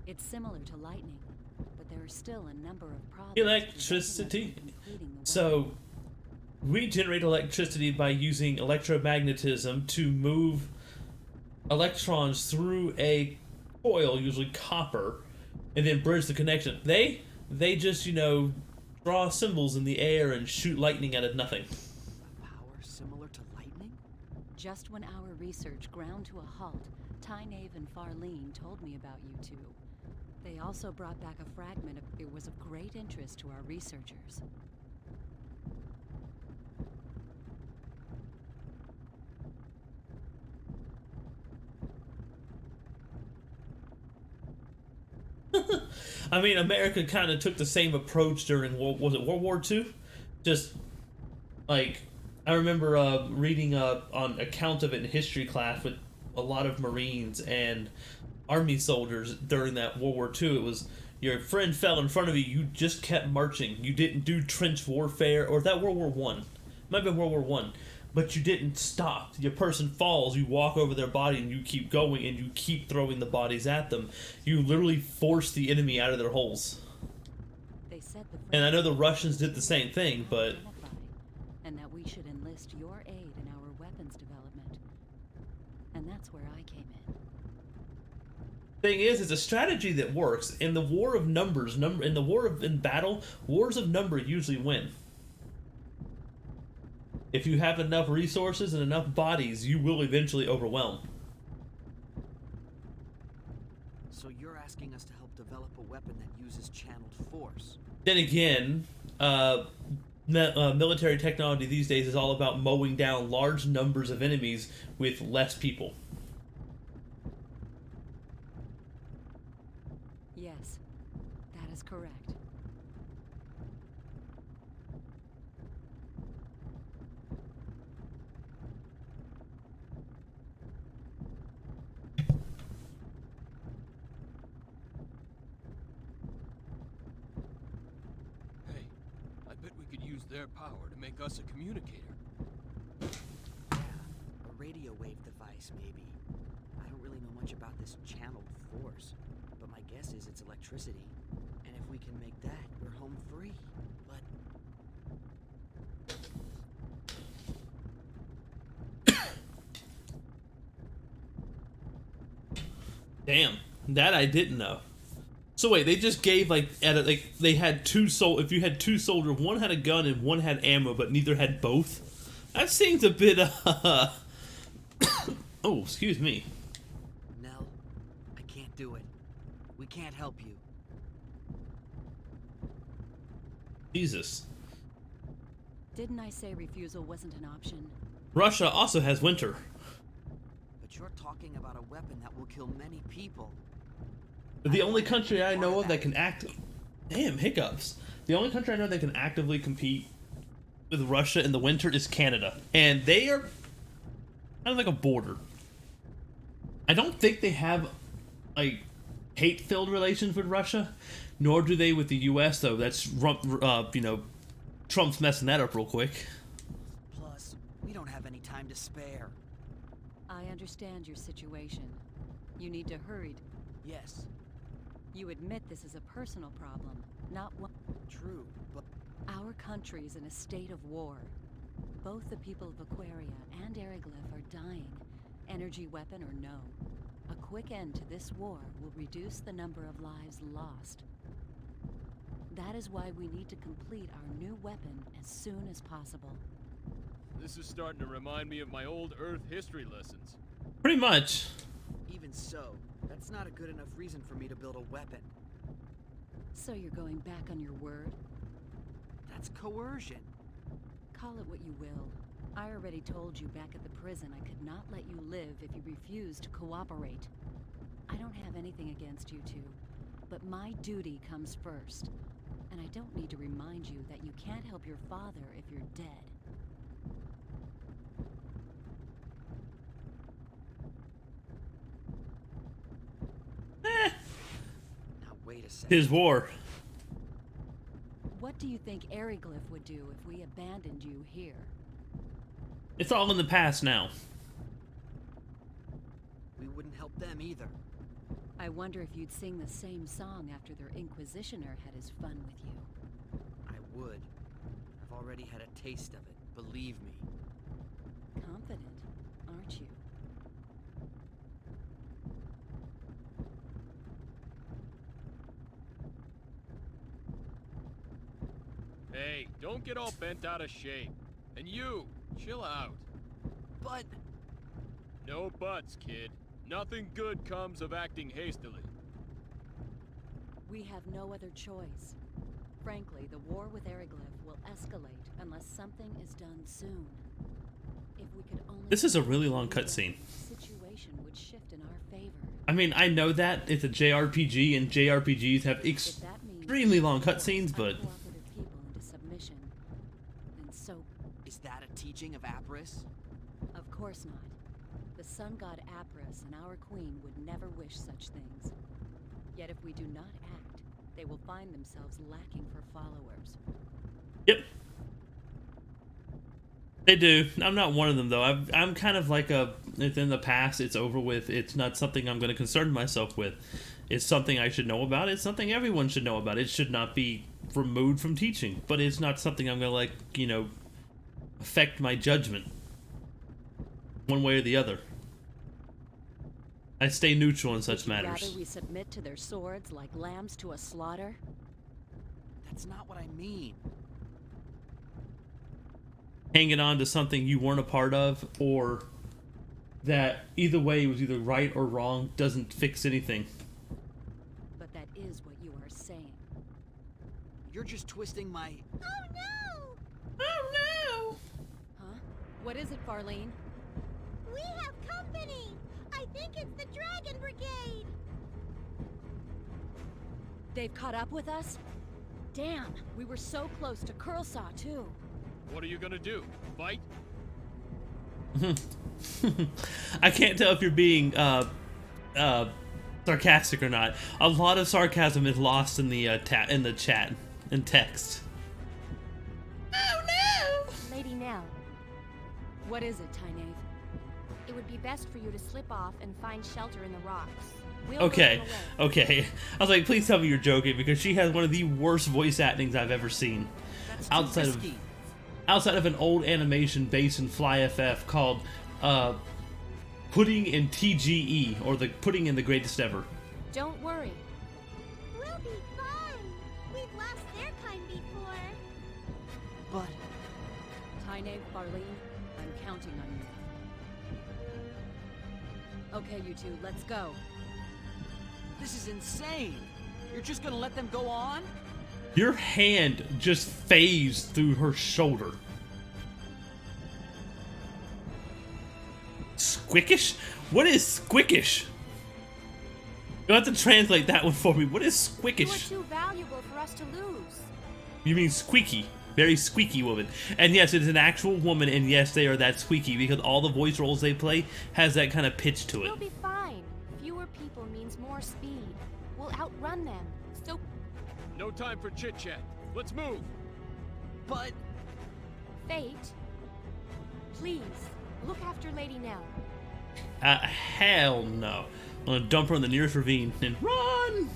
It's similar to lightning, but there are still a number of problems. Electricity. including the So, we generate electricity by using electromagnetism to move electrons through a coil, usually copper, and then bridge the connection. They just, draw symbols in the air and shoot lightning out of nothing. Power similar to lightning? Just when our research ground to a halt, Tynaeve and Farlene told me about you two. They also brought back a fragment of it was of great interest to our researchers. I mean, America kind of took the same approach during World War II? Just, like, I remember reading on account of it in history class with a lot of Marines and Army soldiers during that World War II. It was, your friend fell in front of you, you just kept marching. You didn't do trench warfare, or that World War One. Might have been World War One. But you didn't stop. Your person falls, you walk over their body and you keep going and you keep throwing the bodies at them. You literally force the enemy out of their holes. They said the And I know the Russians did the same thing, but identify, and that we should enlist your aid in our weapons development. And that's where I came in. thing is, it's a strategy that works. In the war of numbers, in battle, wars of number usually win. If you have enough resources and enough bodies, you will eventually overwhelm. So you're asking us to help develop a weapon that uses channeled force? Then again, military technology these days is all about mowing down large numbers of enemies with less people. Yes, that is correct. Hey, I bet we could use their power to make us a communicator. Yeah, a radio wave device, maybe. I don't really know much about this channeled force, but my guess is it's electricity. And if we can make that, we're home free. But Damn, that I didn't know. So wait, they just gave they had if you had two soldiers, one had a gun and one had ammo, but neither had both. That seems a bit oh, excuse me. Nell, I can't do it. We can't help you. Jesus. Didn't I say refusal wasn't an option? Russia also has winter. But you're talking about a weapon that will kill many people. The only country I know of that can Damn, hiccups. The only country I know that can actively compete with Russia in the winter is Canada. And they are kind of like a border. I don't think they have, like, hate-filled relations with Russia, nor do they with the U.S., though. That's, Trump's messing that up real quick. Plus, we don't have any time to spare. I understand your situation. You need to hurry. Yes, You admit this is a personal problem, not one. true, but Our country's in a state of war. Both the people of Aquaria and Eriglyph are dying, energy weapon or no. A quick end to this war will reduce the number of lives lost. That is why we need to complete our new weapon as soon as possible. This is starting to remind me of my old Earth history lessons. Pretty much. even so, that's not a good enough reason for me to build a weapon. So you're going back on your word? That's coercion. Call it what you will. I already told you back at the prison I could not let you live if you refused to cooperate. I don't have anything against you two, but my duty comes first. And I don't need to remind you that you can't help your father if you're dead. second. His war. What do you think Eriglyph would do if we abandoned you here? It's all in the past now. We wouldn't help them either. I wonder if you'd sing the same song after their Inquisitioner had his fun with you. I would. I've already had a taste of it, believe me. Confident, aren't you? Hey, don't get all bent out of shape. And you, chill out. But No buts, kid. Nothing good comes of acting hastily. We have no other choice. Frankly, the war with Eriglyph will escalate unless something is done soon. If we could only... This is a really long cutscene. The situation would shift in our favor. I mean, I know that it's a JRPG, and JRPGs have If that means extremely long force cutscenes, but uncooperative people into submission, then so... is that a teaching of Apris? Of course not. The sun god Apris and our queen would never wish such things. Yet if we do not act, they will find themselves lacking for followers. yep. They do. I'm not one of them, though. I'm kind of like it's in the past, it's over with. It's not something I'm going to concern myself with. It's something I should know about. It's something everyone should know about. It should not be removed from teaching. But it's not something I'm going to, affect my judgment one way or the other. I stay neutral in such matters. Rather we submit to their swords like lambs to a slaughter? That's not what I mean. Hanging on to something you weren't a part of, or that either way was either right or wrong, doesn't fix anything. But that is what you are saying. You're just twisting my... Oh no! Oh no! Huh? What is it, Farlene? We have company! I think it's the Dragon Brigade! They've caught up with us? Damn, we were so close to Kurlsaw, too. What are you gonna do? Fight? I can't tell if you're being sarcastic or not. A lot of sarcasm is lost in the chat in text. Oh no! Lady Nell, What is it, Tynaeve? it would be best for you to slip off and find shelter in the rocks. We'll go Okay, on the way. okay. I was like, please tell me you're joking, because she has one of the worst voice actings I've ever seen. That's Outside too of- risky. Outside of an old animation based in Fly FF called Pudding in TGE, or the Pudding in the Greatest Ever. Don't worry. We'll be fine. We've lost their kind before. But Tynaeve, Farlene, I'm counting on you. Okay, you two, let's go. this is insane. You're just gonna let them go on? Your hand just phased through her shoulder. Squickish? What is squickish? You'll have to translate that one for me. What is You are squickish? too valuable for us to lose. You mean squeaky. Very squeaky woman. And yes, it is an actual woman, and yes, they are that squeaky, because all the voice roles they play has that kind of pitch to it. We'll be fine. Fewer people means more speed. We'll outrun them. So No time for chit-chat. Let's move! But Fate, please, look after Lady Nell. Hell no. I'm gonna dump her in the nearest ravine and run!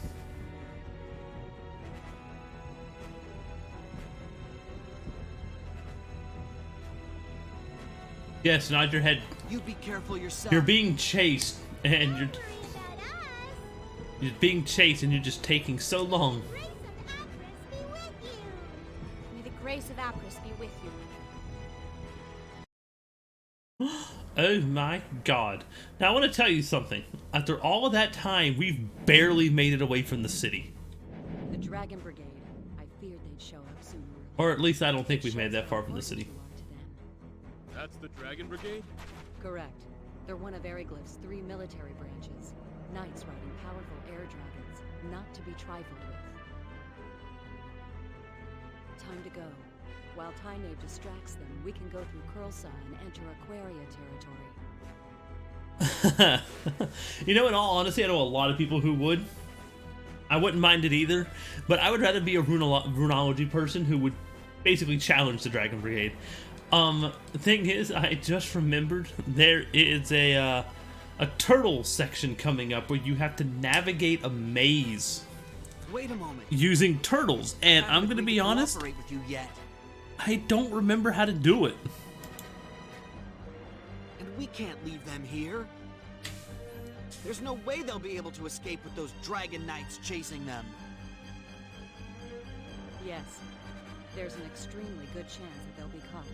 Yes, nod your head. you be careful yourself. You're being chased, and you're Worry about us. you're being chased, and you're just taking so long. Grace of Apris be with you. May the grace of Apris be with you. Oh my god. Now I want to tell you something. After all of that time, we've barely made it away from the city. The Dragon Brigade. I feared they'd show up sooner. Or at least I don't think we've Shows made that how far from the important city. you are to them. That's the Dragon Brigade? Correct. They're one of Eriglyph's 3 military branches. Knights riding powerful air dragons, not to be trifled with. Time to go. While Tynaeve distracts them, we can go through Kurlsaw and enter Aquaria territory. You know, in all honesty, I know a lot of people who would. I wouldn't mind it either, but I would rather be a runology person who would basically challenge the Dragon Brigade. The thing is, I just remembered there is a turtle section coming up where you have to navigate a maze Wait a moment. using turtles, and I'm gonna be honest, Cooperate with you yet, I don't remember how to do it. and we can't leave them here. There's no way they'll be able to escape with those dragon knights chasing them. Yes, there's an extremely good chance that they'll be caught.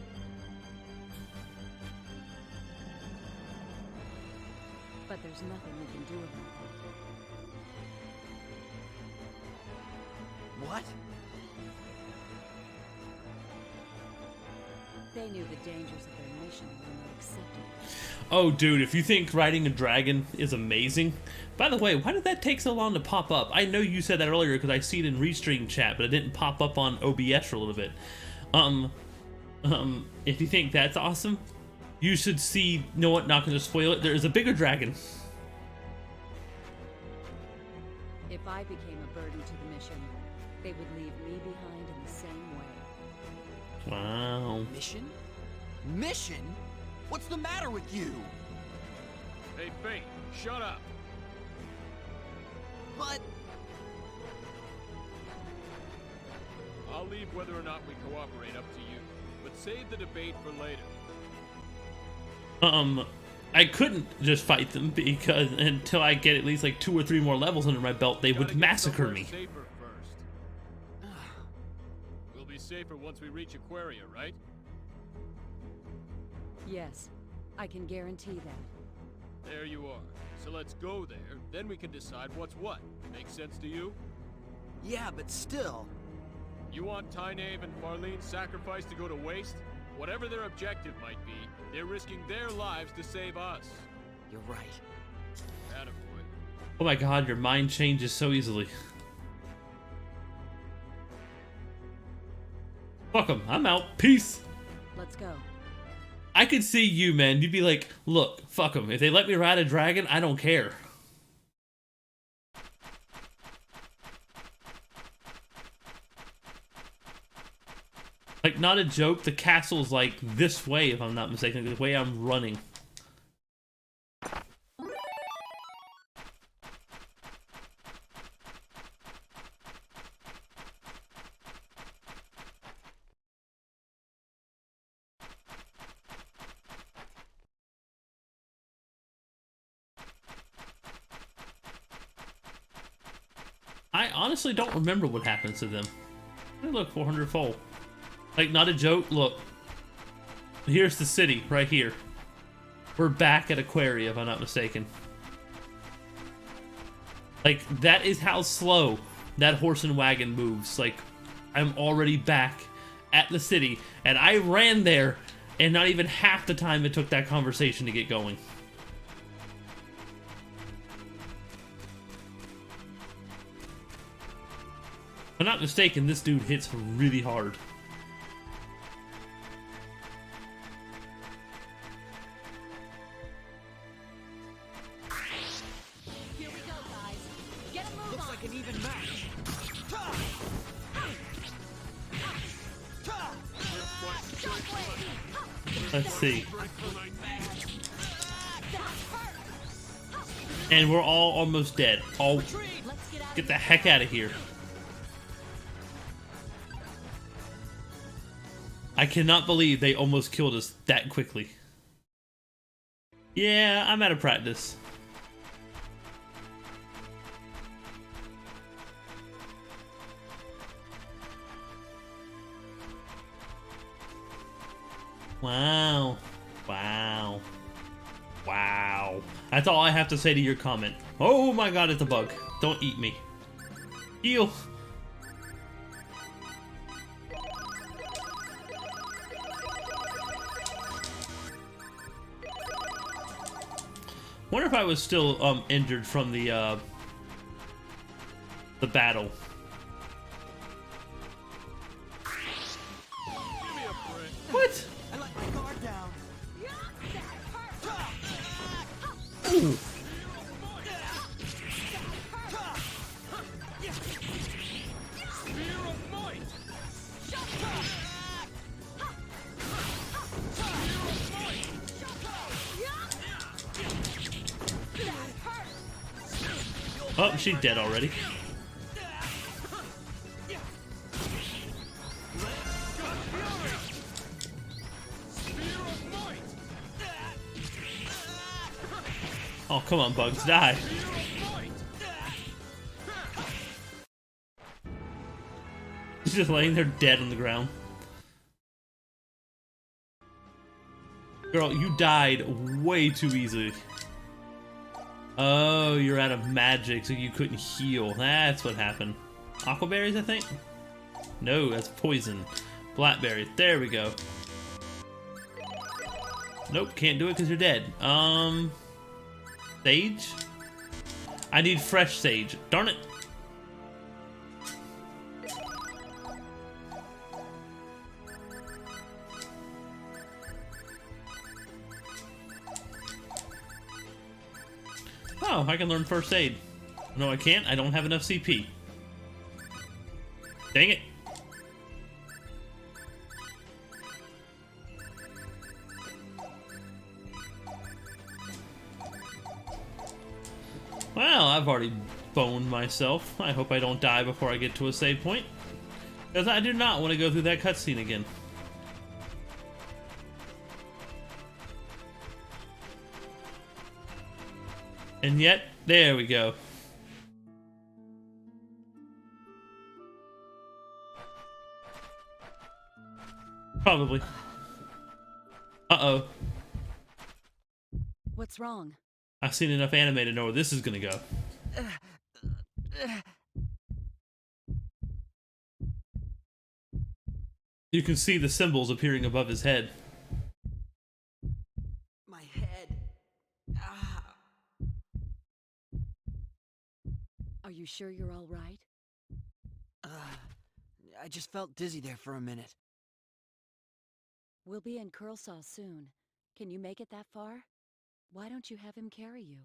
But there's nothing we can do about it. What? They knew the dangers of their mission when they accepted it. Oh, dude, if you think riding a dragon is amazing. By the way, why did that take so long to pop up? I know you said that earlier because I see it in Restream chat, but it didn't pop up on OBS for a little bit. If you think that's awesome, you should see, you know what, not going to spoil it, there is a bigger dragon. If I became a burden to the mission, they would leave me behind in the same way. Wow. Mission? Mission? What's the matter with you? Hey, Fate, shut up. But I'll leave whether or not we cooperate up to you, but save the debate for later. I couldn't just fight them because until I get at least like 2 or 3 more levels under my belt, they Gotta would get massacre somewhere me. Safer first. We'll be safer once we reach Aquaria, right? Yes, I can guarantee that. There you are. So let's go there, then we can decide what's what. Make sense to you? yeah, but still. You want Tynave and Farlene's sacrifice to go to waste? Whatever their objective might be, they're risking their lives to save us. You're right. Attaboy. Oh my god, your mind changes so easily. Fuck 'em, I'm out. Peace. Let's go. I could see you, man. You'd be like, look, fuck 'em. If they let me ride a dragon, I don't care. Like, not a joke, the castle's like this way, if I'm not mistaken, the way I'm running. I honestly don't remember what happens to them. Hey, look, 400 fold. Like, not a joke, look. Here's the city, right here. We're back at Aquaria, if I'm not mistaken. Like, that is how slow that horse and wagon moves. Like, I'm already back at the city, and I ran there, and not even half the time it took that conversation to get going. If I'm not mistaken, this dude hits really hard. Here we go, guys. Get a move Looks on. like an even match. Ta! Ta! Let's see. And we're all almost dead. All Let's get out. get the heck out of here. I cannot believe they almost killed us that quickly. Yeah, I'm out of practice. Wow. Wow. Wow. That's all I have to say to your comment. Oh my god, it's a bug. Don't eat me. Heal. Wonder if I was still injured from the battle. Give me a break. What? I let my guard down. Ooh. Oh, she's dead already. Oh, come on, Bugs, die. He's just laying there dead on the ground. Girl, you died way too easily. Oh, you're out of magic, so you couldn't heal. That's what happened. Aquaberries, I think? No, that's poison. Blackberry. There we go. Nope, can't do it because you're dead. Sage? I need fresh sage. Darn it. Oh, I can learn first aid. No, I can't. I don't have enough CP. Dang it. Well, I've already boned myself. I hope I don't die before I get to a save point. Because I do not want to go through that cutscene again. And yet, there we go. Probably. Uh-oh. What's wrong? I've seen enough anime to know where this is gonna go. You can see the symbols appearing above his head. My head. Ah. Are you sure you're all right? I just felt dizzy there for a minute. We'll be in Curlsaw soon. Can you make it that far? Why don't you have him carry you?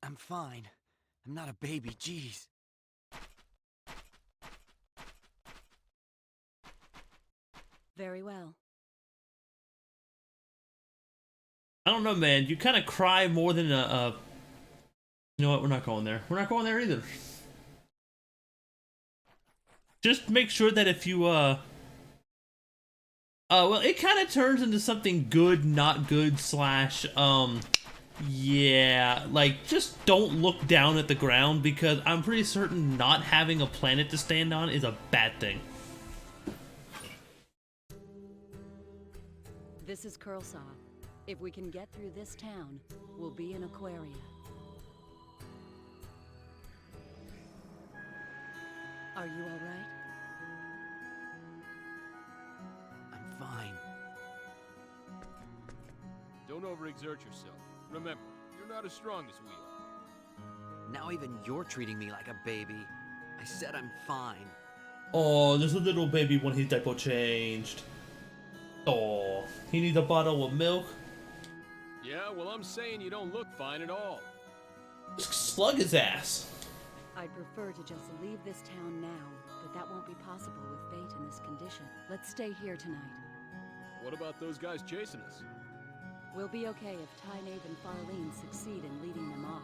I'm fine. I'm not a baby, jeez. Very well. I don't know, man. You kind of cry more than a... You know what? We're not going there. We're not going there either. Just make sure that if you, well, it kind of turns into something good, not good, slash, yeah, like, just don't look down at the ground, because I'm pretty certain not having a planet to stand on is a bad thing. This is Curlsaw. If we can get through this town, we'll be in Aquaria. Are you all right? I'm fine. Don't overexert yourself. Remember, you're not as strong as we are. Now even you're treating me like a baby. I said I'm fine. Oh, there's a little baby when his diaper changed. Oh, he needs a bottle of milk. Yeah, well, I'm saying you don't look fine at all. Just slug his ass. I'd prefer to just leave this town now, but that won't be possible with Bait in this condition. Let's stay here tonight. What about those guys chasing us? We'll be okay if Tynaeve and Farlene succeed in leading them off.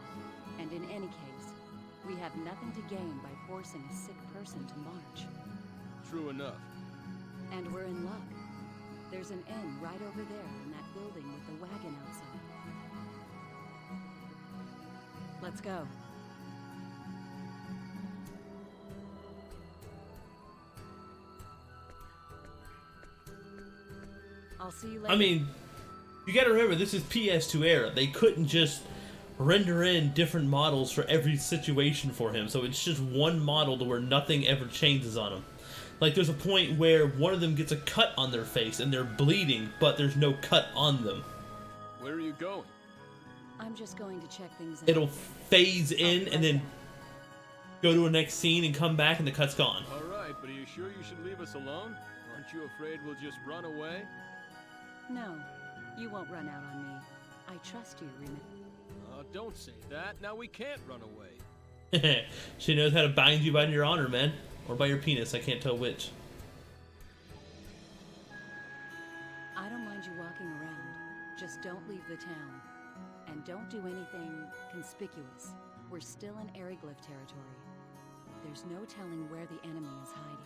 And in any case, we have nothing to gain by forcing a sick person to march. True enough. And we're in luck. There's an inn right over there in that building with the wagon outside. Let's go. I'll see you later. I mean, you gotta remember, this is PS2 era. They couldn't just render in different models for every situation for him, so it's just one model to where nothing ever changes on him. Like, there's a point where one of them gets a cut on their face and they're bleeding, but there's no cut on them. Where are you going? I'm just going to check things out. It'll phase in and then go to a next scene and come back and the cut's gone. All right, but are you sure you should leave us alone? Aren't you afraid we'll just run away? No, you won't run out on me. I trust you, Remit. Don't say that. Now we can't run away. She knows how to bind you by your honor, man. Or by your penis, I can't tell which. I don't mind you walking around. Just don't leave the town. And don't do anything conspicuous. We're still in Aryglyph territory. There's no telling where the enemy is hiding.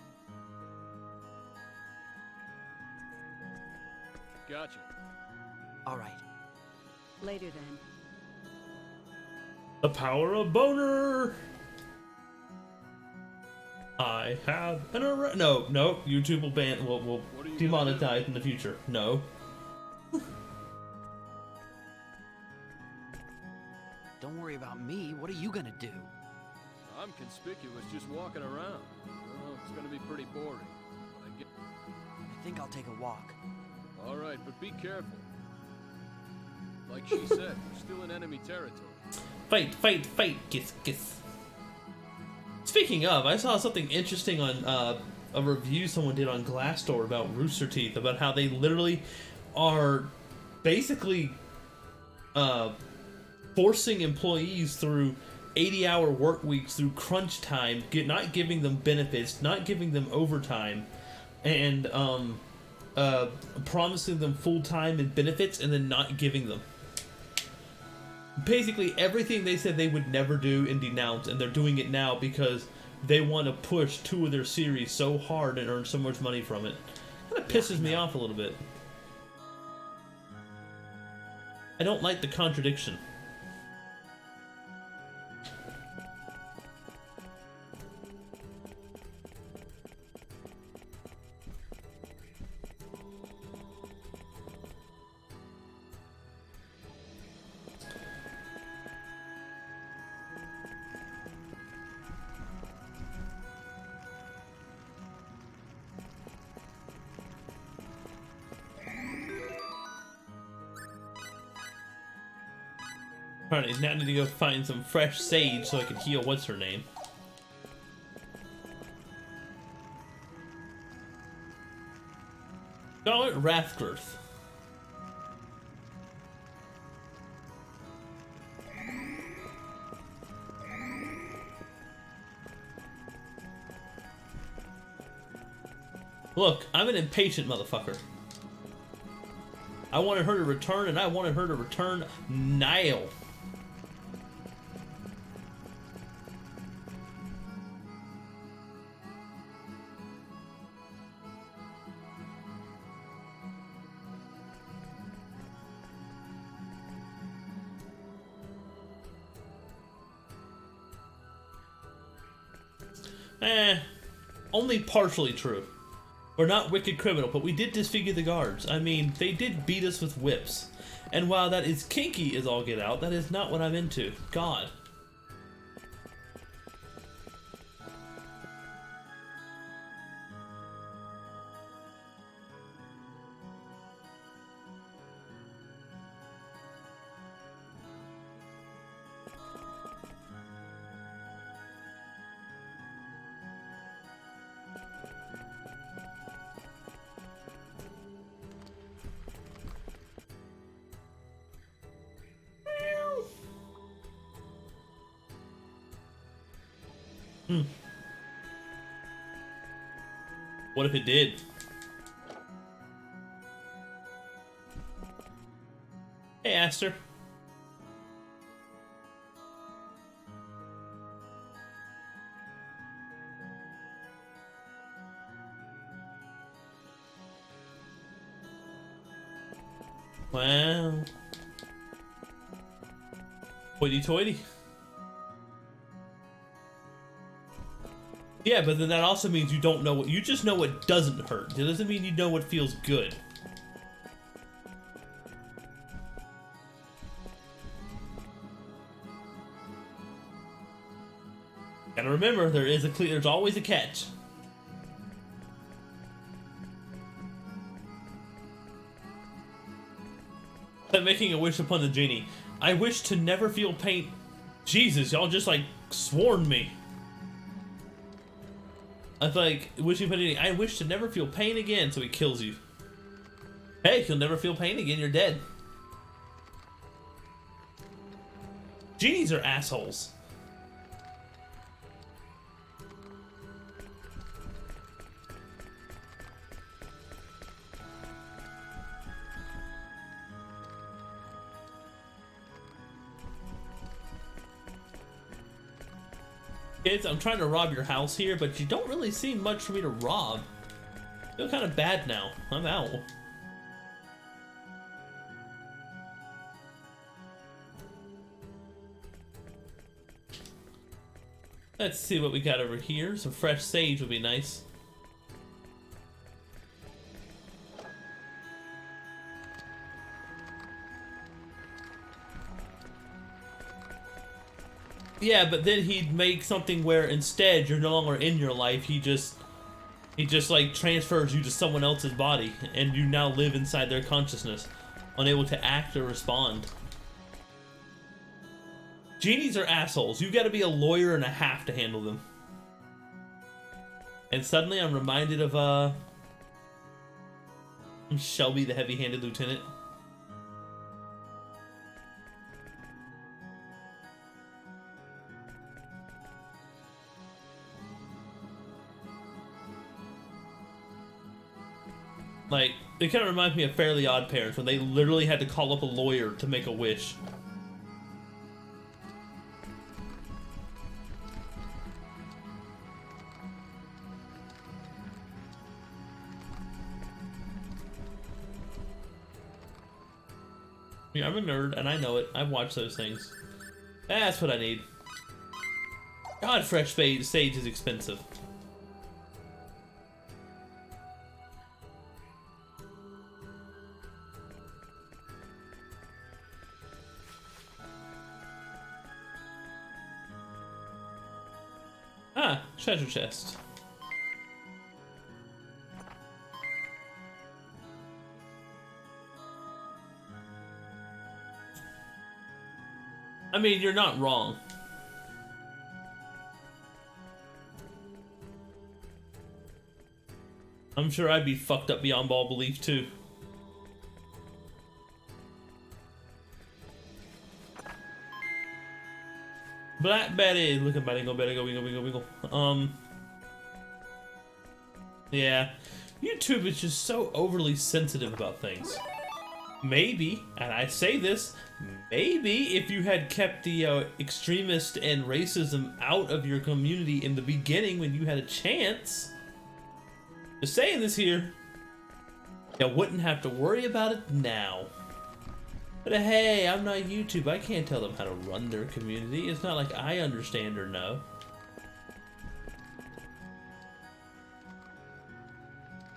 Gotcha. All right. Later then. The power of boner. I have an no, YouTube will ban. Will What are you demonetize in the future. No. Don't worry about me. What are you gonna do? I'm conspicuous just walking around. Well, it's gonna be pretty boring. But I get... I think I'll take a walk. All right, but be careful. Like she said, we're still in enemy territory. Fight, fight, fight, kiss, kiss. Speaking of, I saw something interesting on a review someone did on Glassdoor about Rooster Teeth, about how they literally are basically forcing employees through 80-hour work weeks, through crunch time, not giving them benefits, not giving them overtime, and promising them full-time and benefits, and then not giving them. Basically everything they said they would never do and denounce, and they're doing it now because they want to push 2 of their series so hard and earn so much money from it. Kind of pisses me off a little bit. I don't like the contradiction. Alright, now I need to go find some fresh sage so I can heal what's her name. Scarlet Wrathgirth. Look, I'm an impatient motherfucker. I wanted her to return, and I wanted her to return now. Only partially true. We're not wicked criminal, but we did disfigure the guards. I mean, they did beat us with whips. And while that is kinky as all get out, that is not what I'm into. God. What if it did? Hey, Aster. Wow. Hoity-toity. Yeah, but then that also means you don't know what... You just know what doesn't hurt. It doesn't mean you know what feels good. Gotta remember, there's always a catch. I'm making a wish upon the genie. I wish to never feel pain... Jesus, y'all just, like, sworn me. I feel like wishing upon the genie. I wish to never feel pain again, so he kills you. Hey, if you'll never feel pain again, you're dead. Genies are assholes. Kids, I'm trying to rob your house here, but you don't really seem much for me to rob. I feel kind of bad now. I'm out. Let's see what we got over here. Some fresh sage would be nice. Yeah, but then he'd make something where instead you're no longer in your life. He just like transfers you to someone else's body, and you now live inside their consciousness, unable to act or respond. Genies are assholes. You gotta be a lawyer and a half to handle them. And suddenly I'm reminded of Shelby, the heavy-handed lieutenant. Like, it kind of reminds me of Fairly Odd Parents, when they literally had to call up a lawyer to make a wish. Yeah, I'm a nerd, and I know it. I've watched those things. That's what I need. God, fresh sage is expensive. Ah, treasure chest. I mean, you're not wrong. I'm sure I'd be fucked up beyond all belief too. Black Betty, look at Betty go, wingle. Yeah, YouTube is just so overly sensitive about things. Maybe, and I say this, maybe if you had kept the extremist and racism out of your community in the beginning when you had a chance, just saying this here, you wouldn't have to worry about it now. But hey, I'm not YouTube. I can't tell them how to run their community. It's not like I understand or know.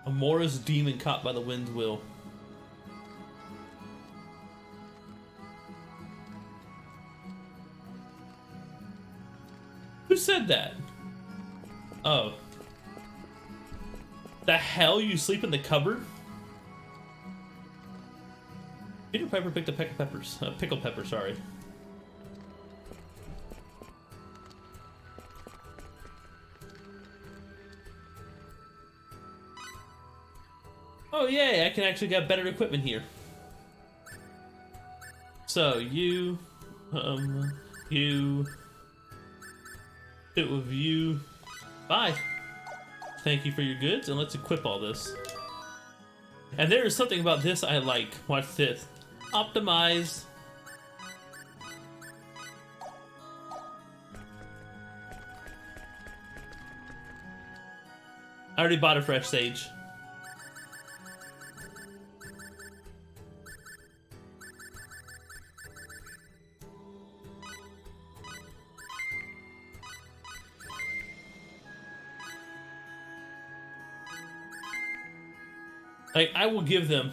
Amora's demon caught by the wind's will. Who said that? Oh. The hell? You sleep in the cupboard? Peter Piper picked a peck of peppers. Pickled pepper, sorry. Oh yay, I can actually get better equipment here. So, you... It with you. Bye. Thank you for your goods, and let's equip all this. And there is something about this I like. Watch this. Optimize. I already bought a fresh sage. Like, I will give them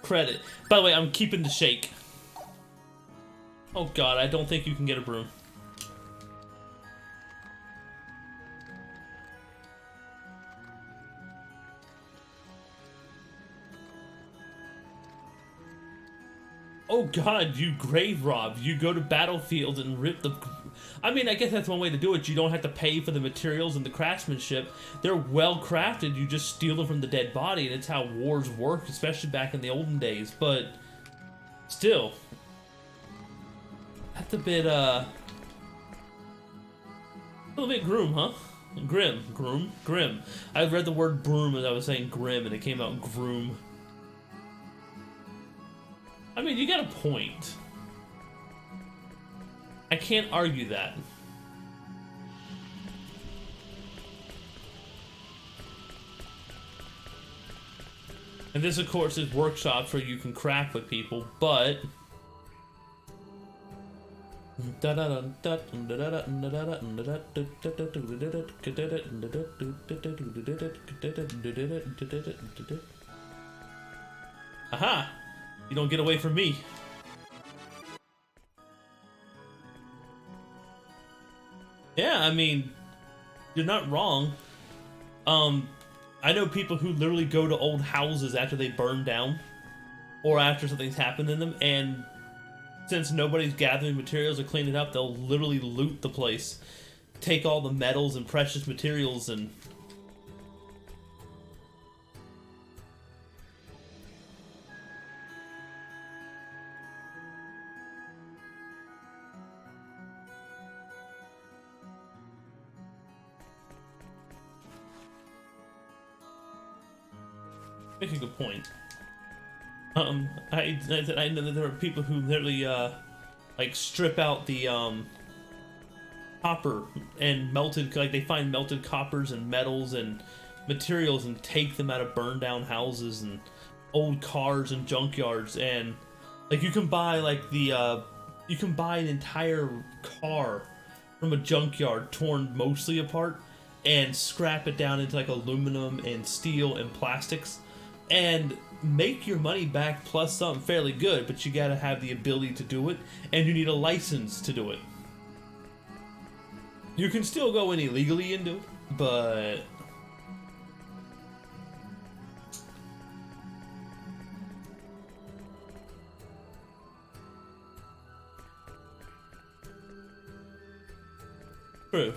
credit. By the way, I'm keeping the shake. Oh god, I don't think you can get a broom. Oh god, you grave rob. You go to battlefields and rip the... I mean, I guess that's one way to do it. You don't have to pay for the materials and the craftsmanship. They're well crafted. You just steal them from the dead body, and it's how wars work, especially back in the olden days. But still, that's a little bit grim, huh? Grim. I read the word broom as I was saying grim, and it came out groom. I mean, you got a point. I can't argue that. And this, of course, is workshops where you can craft with people, but... Aha! You don't get away from me. Yeah, I mean, you're not wrong. I know people who literally go to old houses after they burn down, or after something's happened in them, and since nobody's gathering materials to clean it up, they'll literally loot the place, take all the metals and precious materials, and make a good point. I know that there are people who literally like strip out the copper and melted, like they find melted coppers and metals and materials and take them out of burned down houses and old cars and junkyards, and like you can buy like the you can buy an entire car from a junkyard torn mostly apart and scrap it down into like aluminum and steel and plastics and make your money back plus something fairly good, but you gotta have the ability to do it, and you need a license to do it. You can still go in illegally and do it, but... True.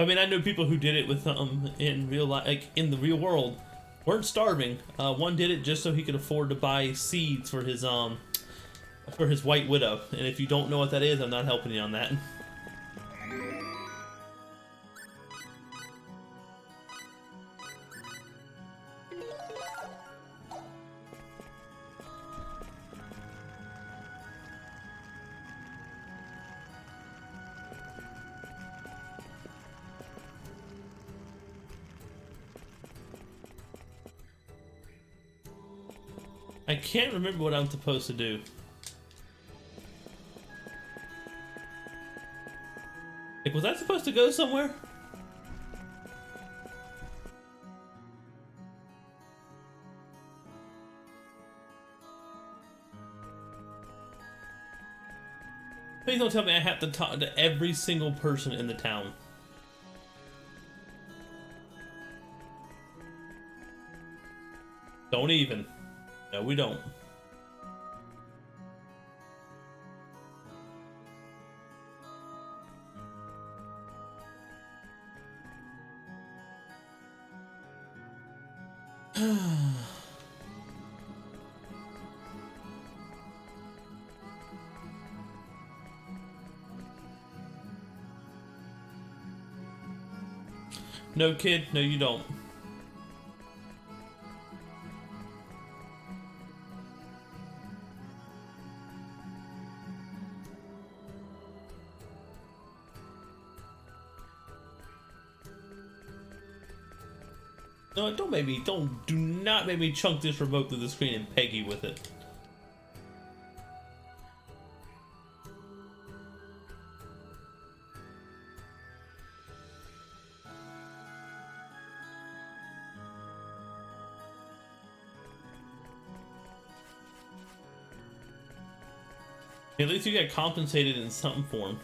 I mean, I know people who did it with in real life, like in the real world, weren't starving. One did it just so he could afford to buy seeds for his White Widow. And if you don't know what that is, I'm not helping you on that. I can't remember what I'm supposed to do. Like, was that supposed to go somewhere? Please don't tell me I have to talk to every single person in the town. Don't even. No, we don't. No, kid. No, you don't. No, don't make me, do not make me chunk this remote through the screen and peg you with it. At least you got compensated in some form.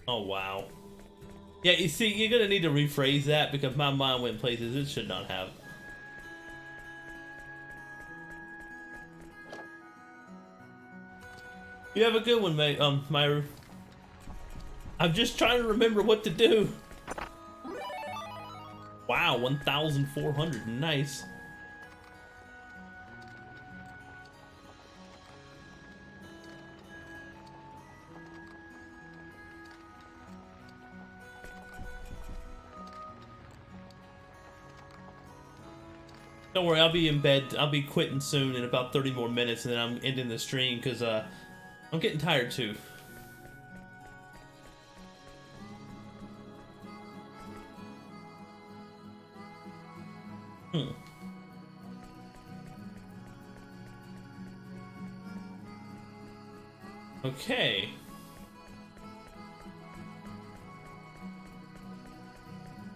Oh, wow. Yeah, you see, you're gonna need to rephrase that because my mind went places it should not have. You have a good one, mate, Myru. I'm just trying to remember what to do. Wow, 1,400, nice. Don't worry, I'll be in bed. I'll be quitting soon in about 30 more minutes, and then I'm ending the stream because I'm getting tired too. Okay.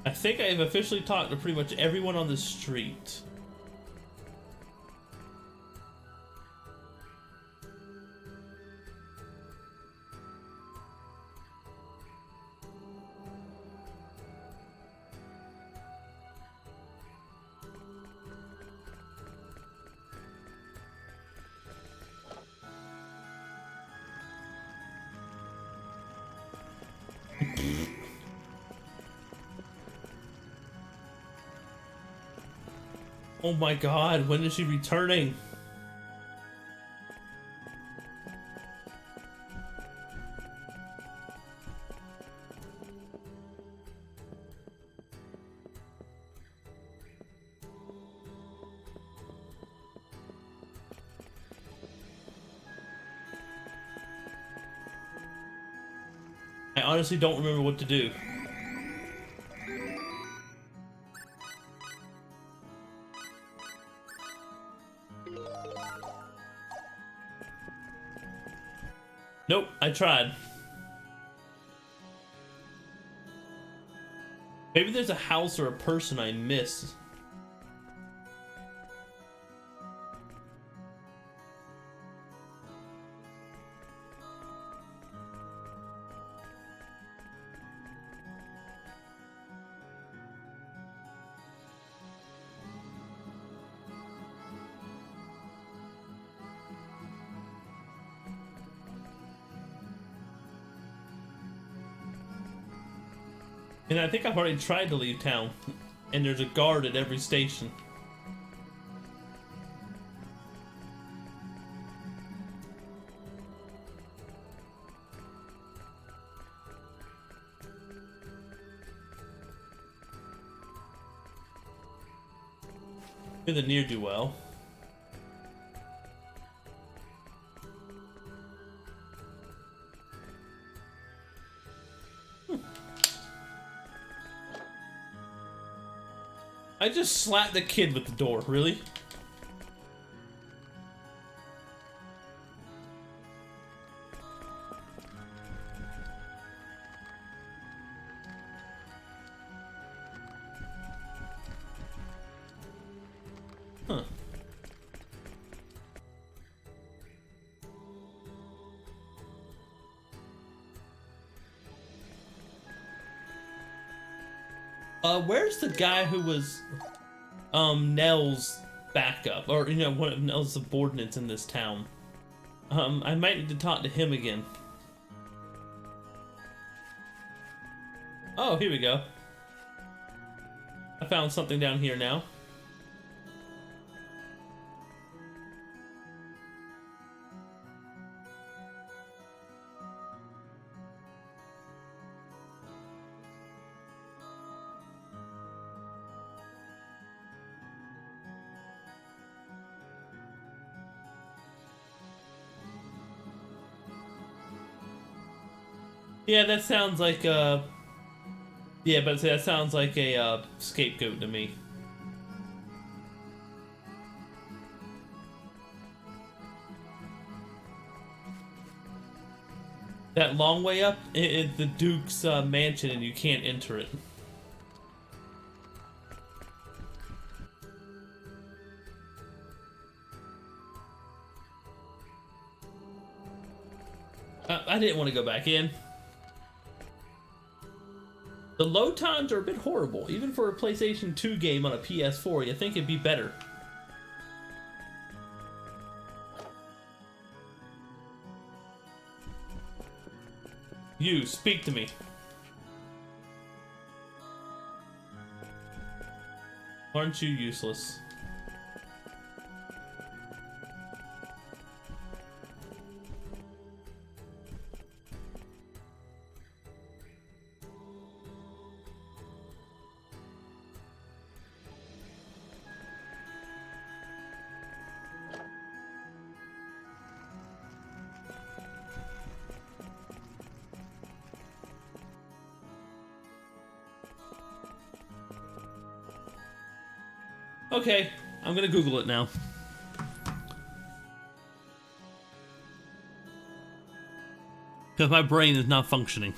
I think I have officially talked to pretty much everyone on the street. Oh my god, when is she returning? I honestly don't remember what to do. Nope, I tried. Maybe there's a house or a person I missed. And I think I've already tried to leave town. And there's a guard at every station. You're the ne'er-do-well. I just slapped the kid with the door, really? Huh. Where's the guy who was Nell's backup, or you know, one of Nell's subordinates in this town? I might need to talk to him again. Oh, here we go. I found something down here now. Yeah, that sounds like yeah, but that sounds like a scapegoat to me. That long way up is the Duke's mansion, and you can't enter it. I didn't want to go back in. The load times are a bit horrible, even for a PlayStation 2 game on a PS4. You think it'd be better. You, speak to me. Aren't you useless? Okay, I'm gonna Google it now. Because my brain is not functioning.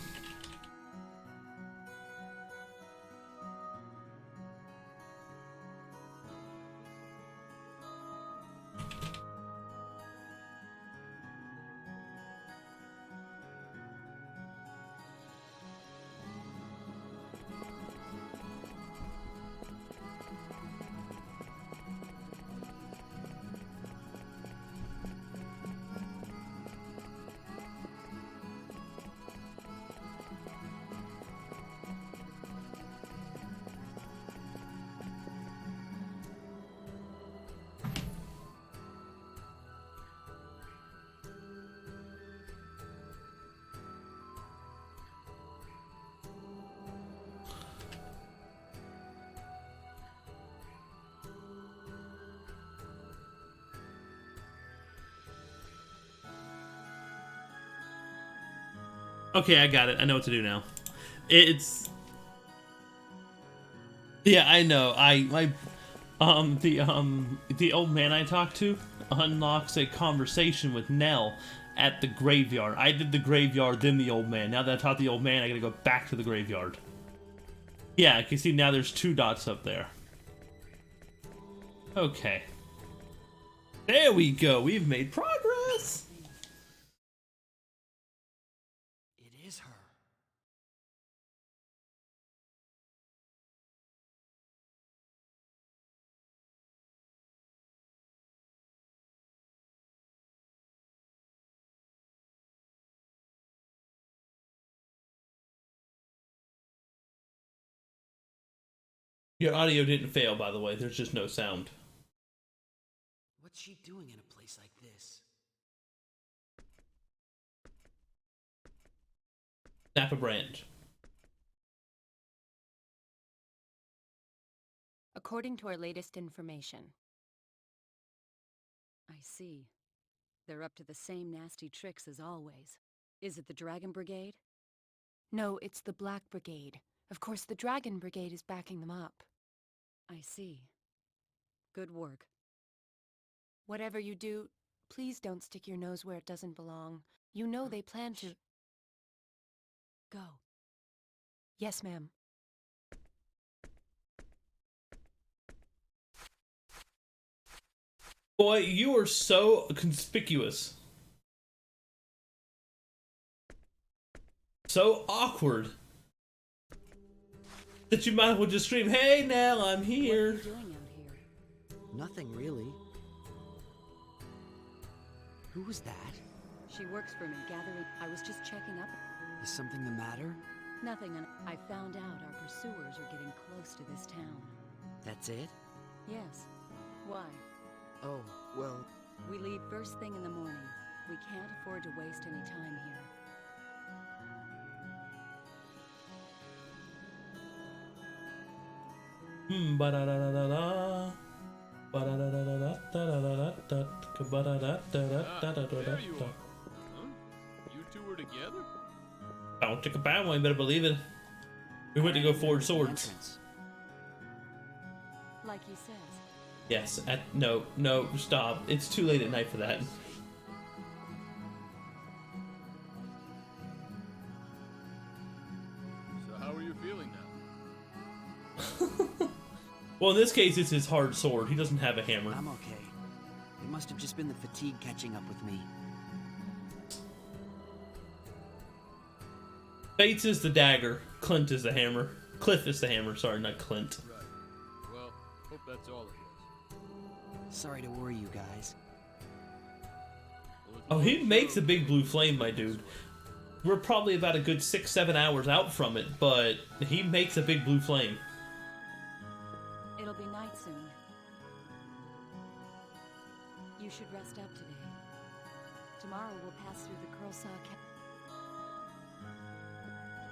Okay, I got it. I know what to do now. It's yeah, I know. The old man I talked to unlocks a conversation with Nell at the graveyard. I did the graveyard, then the old man. Now that I taught the old man, I gotta go back to the graveyard. Yeah, you can see now there's 2 dots up there. Okay. There we go. We've made progress. It is her. Your audio didn't fail, by the way. There's just no sound. What's she doing in a place like this? Snap a branch. According to our latest information. I see. They're up to the same nasty tricks as always. Is it the Dragon Brigade? No, it's the Black Brigade. Of course, the Dragon Brigade is backing them up. I see. Good work. Whatever you do, please don't stick your nose where it doesn't belong. You know they plan to... Go. Yes, ma'am. Boy, you are so conspicuous. So awkward. That you might as well just scream, "Hey, Nell, I'm What are here." you doing out here? Nothing really. Who was that? She works for me, gathering. I was just checking up. Is something the matter? Nothing, and I found out our pursuers are getting close to this town. That's it? Yes. Why? Oh, well, We leave first thing in the morning. We can't afford to waste any time here. Ba-da-da-da-da-da. Ba-da-da-da-da-da-da-da-da-da. There you Ba-da-da-da-da-da-da. are. Huh? You two were together? Don't take a bad one, you better believe it. We went to go forge the swords. entrance. Like he says. Yes, no, stop. It's too late at night for that. So how are you feeling now? Well, in this case, it's his hard sword. He doesn't have a hammer. I'm okay. It must have just been the fatigue catching up with me. Bates is the dagger. Clint is the hammer. Cliff is the hammer. Sorry, not Clint. Right. Well, hope that's all it was. Sorry to worry you guys. Well, if Oh, you he weren't makes sure a big about blue it, flame, my dude. We're probably about a good 6-7 hours out from it, but he makes a big blue flame. It'll be night soon. You should rest up today. Tomorrow we'll pass through the Curlsaw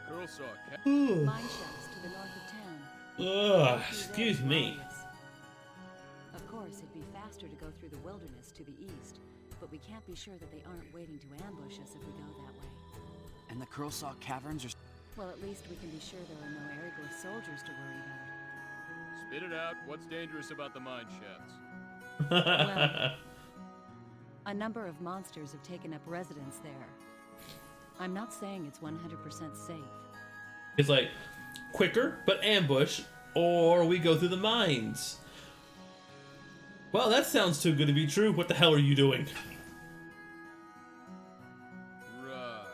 Curlsaw Cat. mine shafts to the north of town. Ugh, Through excuse there, me. glorious. Of course, it'd be faster to go through the wilderness to the east, but we can't be sure that they aren't waiting to ambush us if we go that way. And the Curlsaw Caverns are... Well, at least we can be sure there are no Aryglyph soldiers to worry about. Spit it out. What's dangerous about the mine shafts? Well, a number of monsters have taken up residence there. I'm not saying it's 100% safe. It's like quicker, but ambush, or we go through the mines. Well, that sounds too good to be true. What the hell are you doing? Right.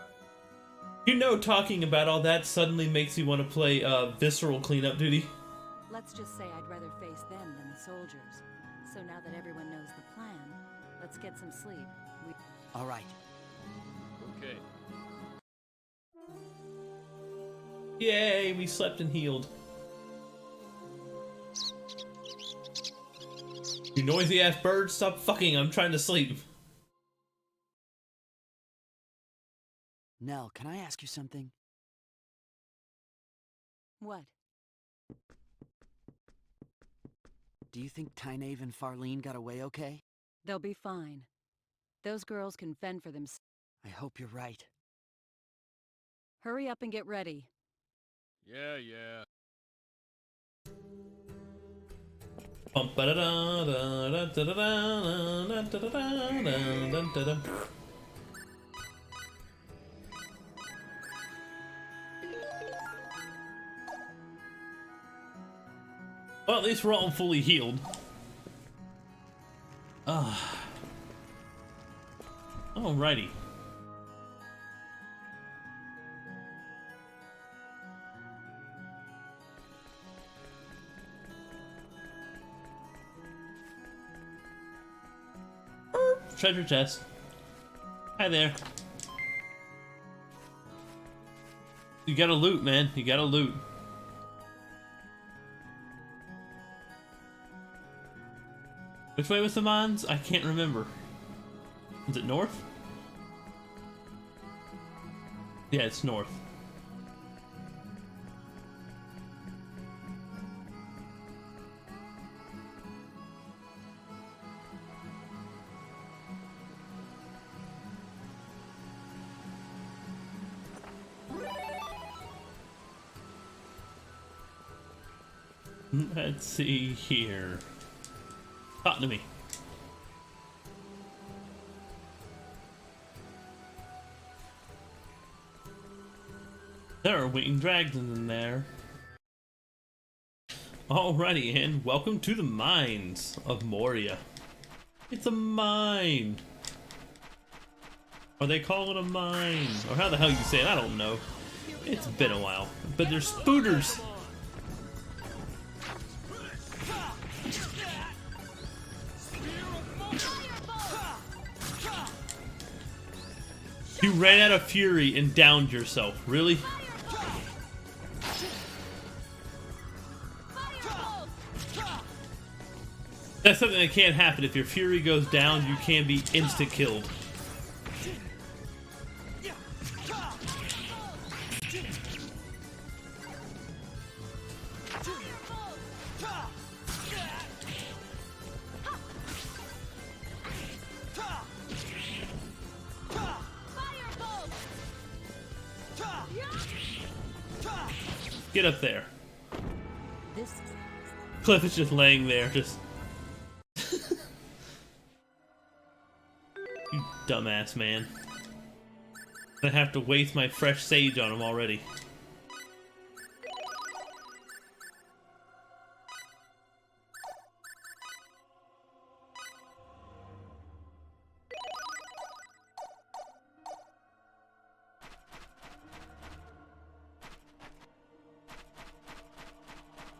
You know, talking about all that suddenly makes you want to play visceral cleanup duty. Let's just say I'd rather face them than the soldiers. So now that everyone knows the plan, let's get some sleep. All right. Okay. Yay, we slept and healed. You noisy ass bird, stop fucking, I'm trying to sleep. Nell, can I ask you something? What? Do you think Tynaeve and Farlene got away okay? They'll be fine. Those girls can fend for themselves. I hope you're right. Hurry up and get ready. Yeah, yeah. Well, at least we're all fully healed. Alrighty. Treasure chest. Hi there. You gotta loot, man. You gotta loot. Which way was the mines? I can't remember. Is it north? Yeah, it's north. Let's see here. Talk to me. There are winged dragons in there. Alrighty, and welcome to the mines of Moria. It's a mine. Or they call it a mine. Or how the hell you say it, I don't know. It's been a while. But there's spooters. You ran out of fury and downed yourself. Really? That's something that can't happen. If your fury goes down, you can be insta-killed. Get up there. This Cliff is just laying there, just... You dumbass man. I have to waste my fresh sage on him already.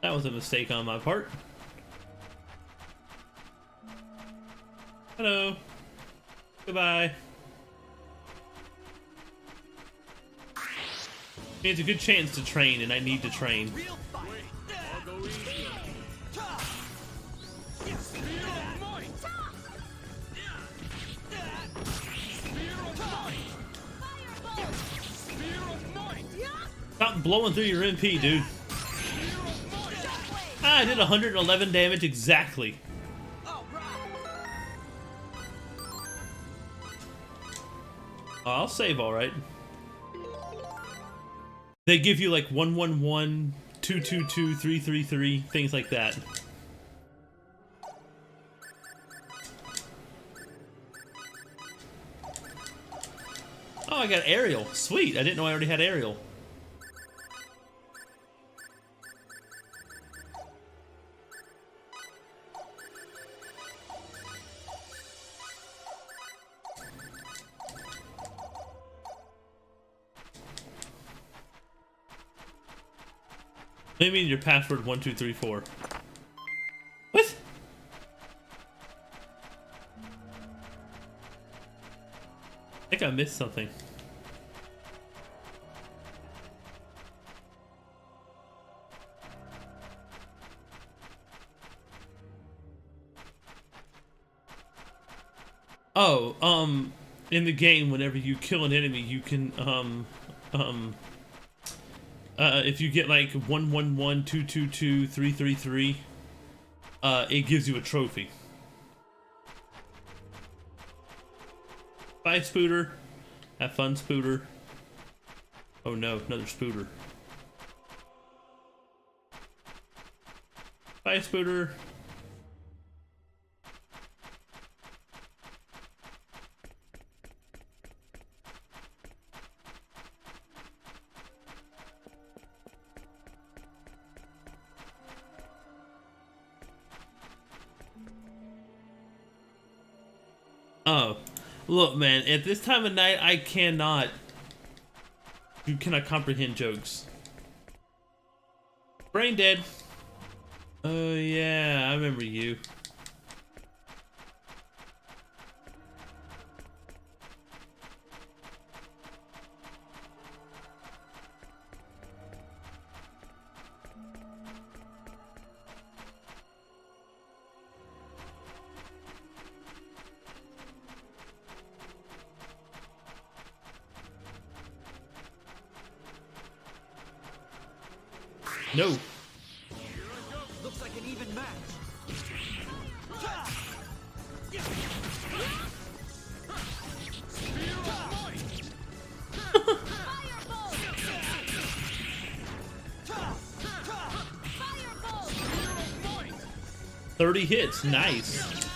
That was a mistake on my part. Hello. Goodbye. It's a good chance to train, and I need to train. I'll go easy. Stop blowing through your MP, dude. Ah, I did 111 damage exactly. Oh, I'll save alright. They give you like 111, 222 333, things like that. Oh, I got aerial. Sweet. I didn't know I already had aerial. Maybe your password 1234. What? I think I missed something. Oh, in the game, whenever you kill an enemy, you can, if you get like 111, 222, 333, it gives you a trophy. Bye, Spooter. Have fun, Spooter. Oh no, another Spooter. Bye, Spooter. Oh, look, man, at this time of night, I cannot. You cannot comprehend jokes. Brain dead. Oh, yeah, I remember you. No. Looks like an even match. 30 hits, nice.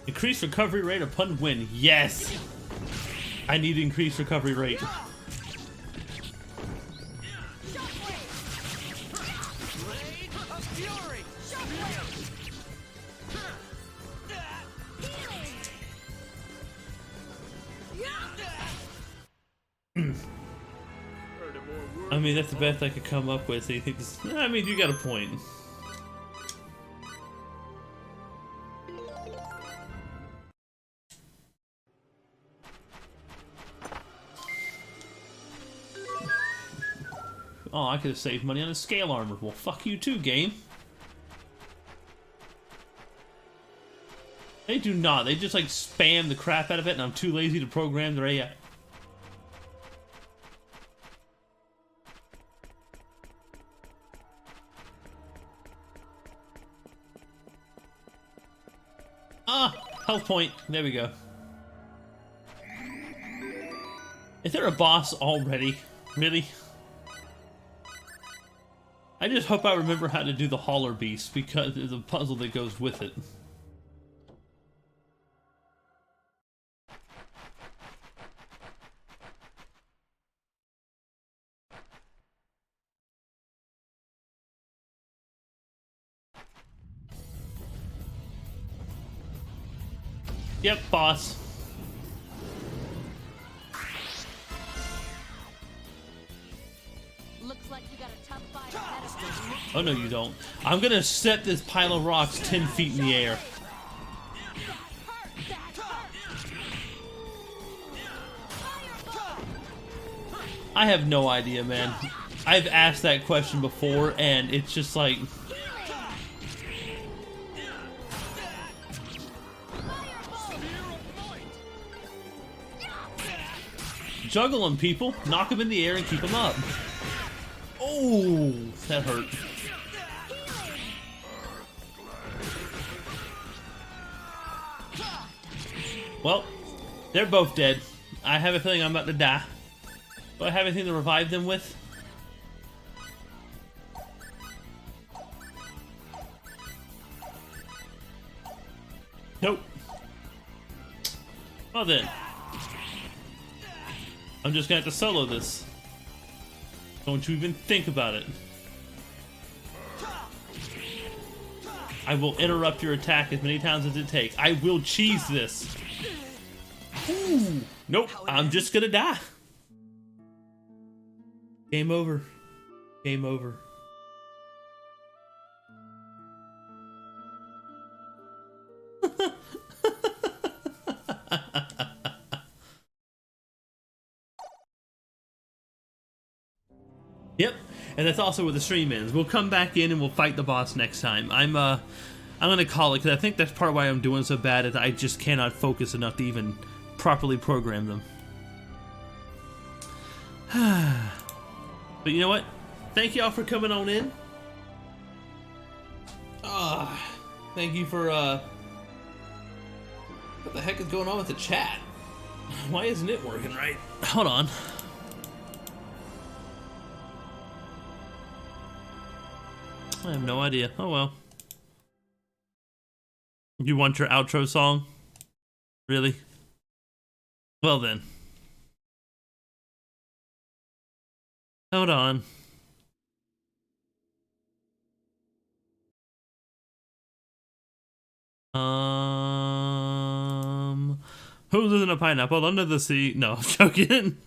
Increased recovery rate upon win, yes. I need increased recovery rate. I mean, that's the best I could come up with. So you think this? I mean, you got a point. Oh, I could have saved money on a scale armor. Well, fuck you too, game. They do not. They just like spam the crap out of it, and I'm too lazy to program their AI. Ah, health point. There we go. Is there a boss already? Really? I just hope I remember how to do the Hauler Beast, because there's a puzzle that goes with it. Yep, boss. Looks like you got a tough fight ahead of you. Oh no, you don't. I'm gonna set this pile of rocks 10 feet in the air. I have no idea, man. I've asked that question before, and it's just like... Juggle them, people. Knock them in the air and keep them up. Oh, that hurt. Well, they're both dead. I have a feeling I'm about to die. Do I have anything to revive them with? Nope. Well then. I'm just gonna have to solo this. Don't you even think about it. I will interrupt your attack as many times as it takes. I will cheese this. Ooh. Nope, I'm just gonna die. Game over. Game over. Yep, and that's also where the stream ends. We'll come back in and we'll fight the boss next time. I'm gonna call it because I think that's part of why I'm doing so bad is I just cannot focus enough to even properly program them. But you know what? Thank y'all for coming on in. Thank you for what the heck is going on with the chat? Why isn't it working right? Hold on. I have no idea. Oh well. You want your outro song? Really? Well then. Hold on. Who lives in a pineapple under the sea? No, I'm joking.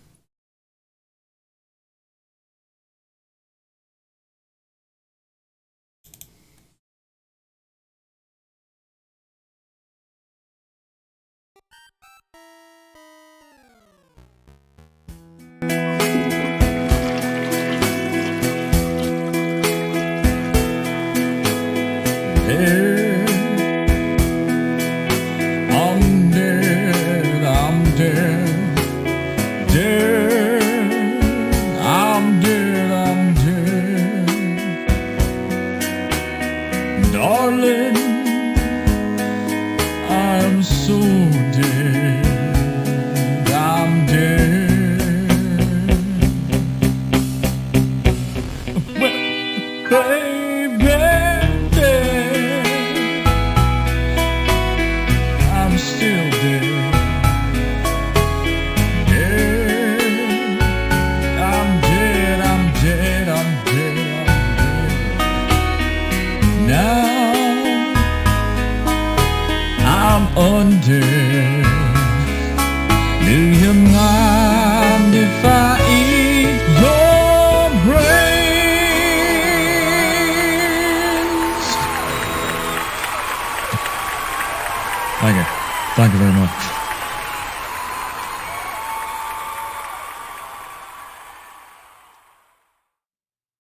Undead. Do you mind?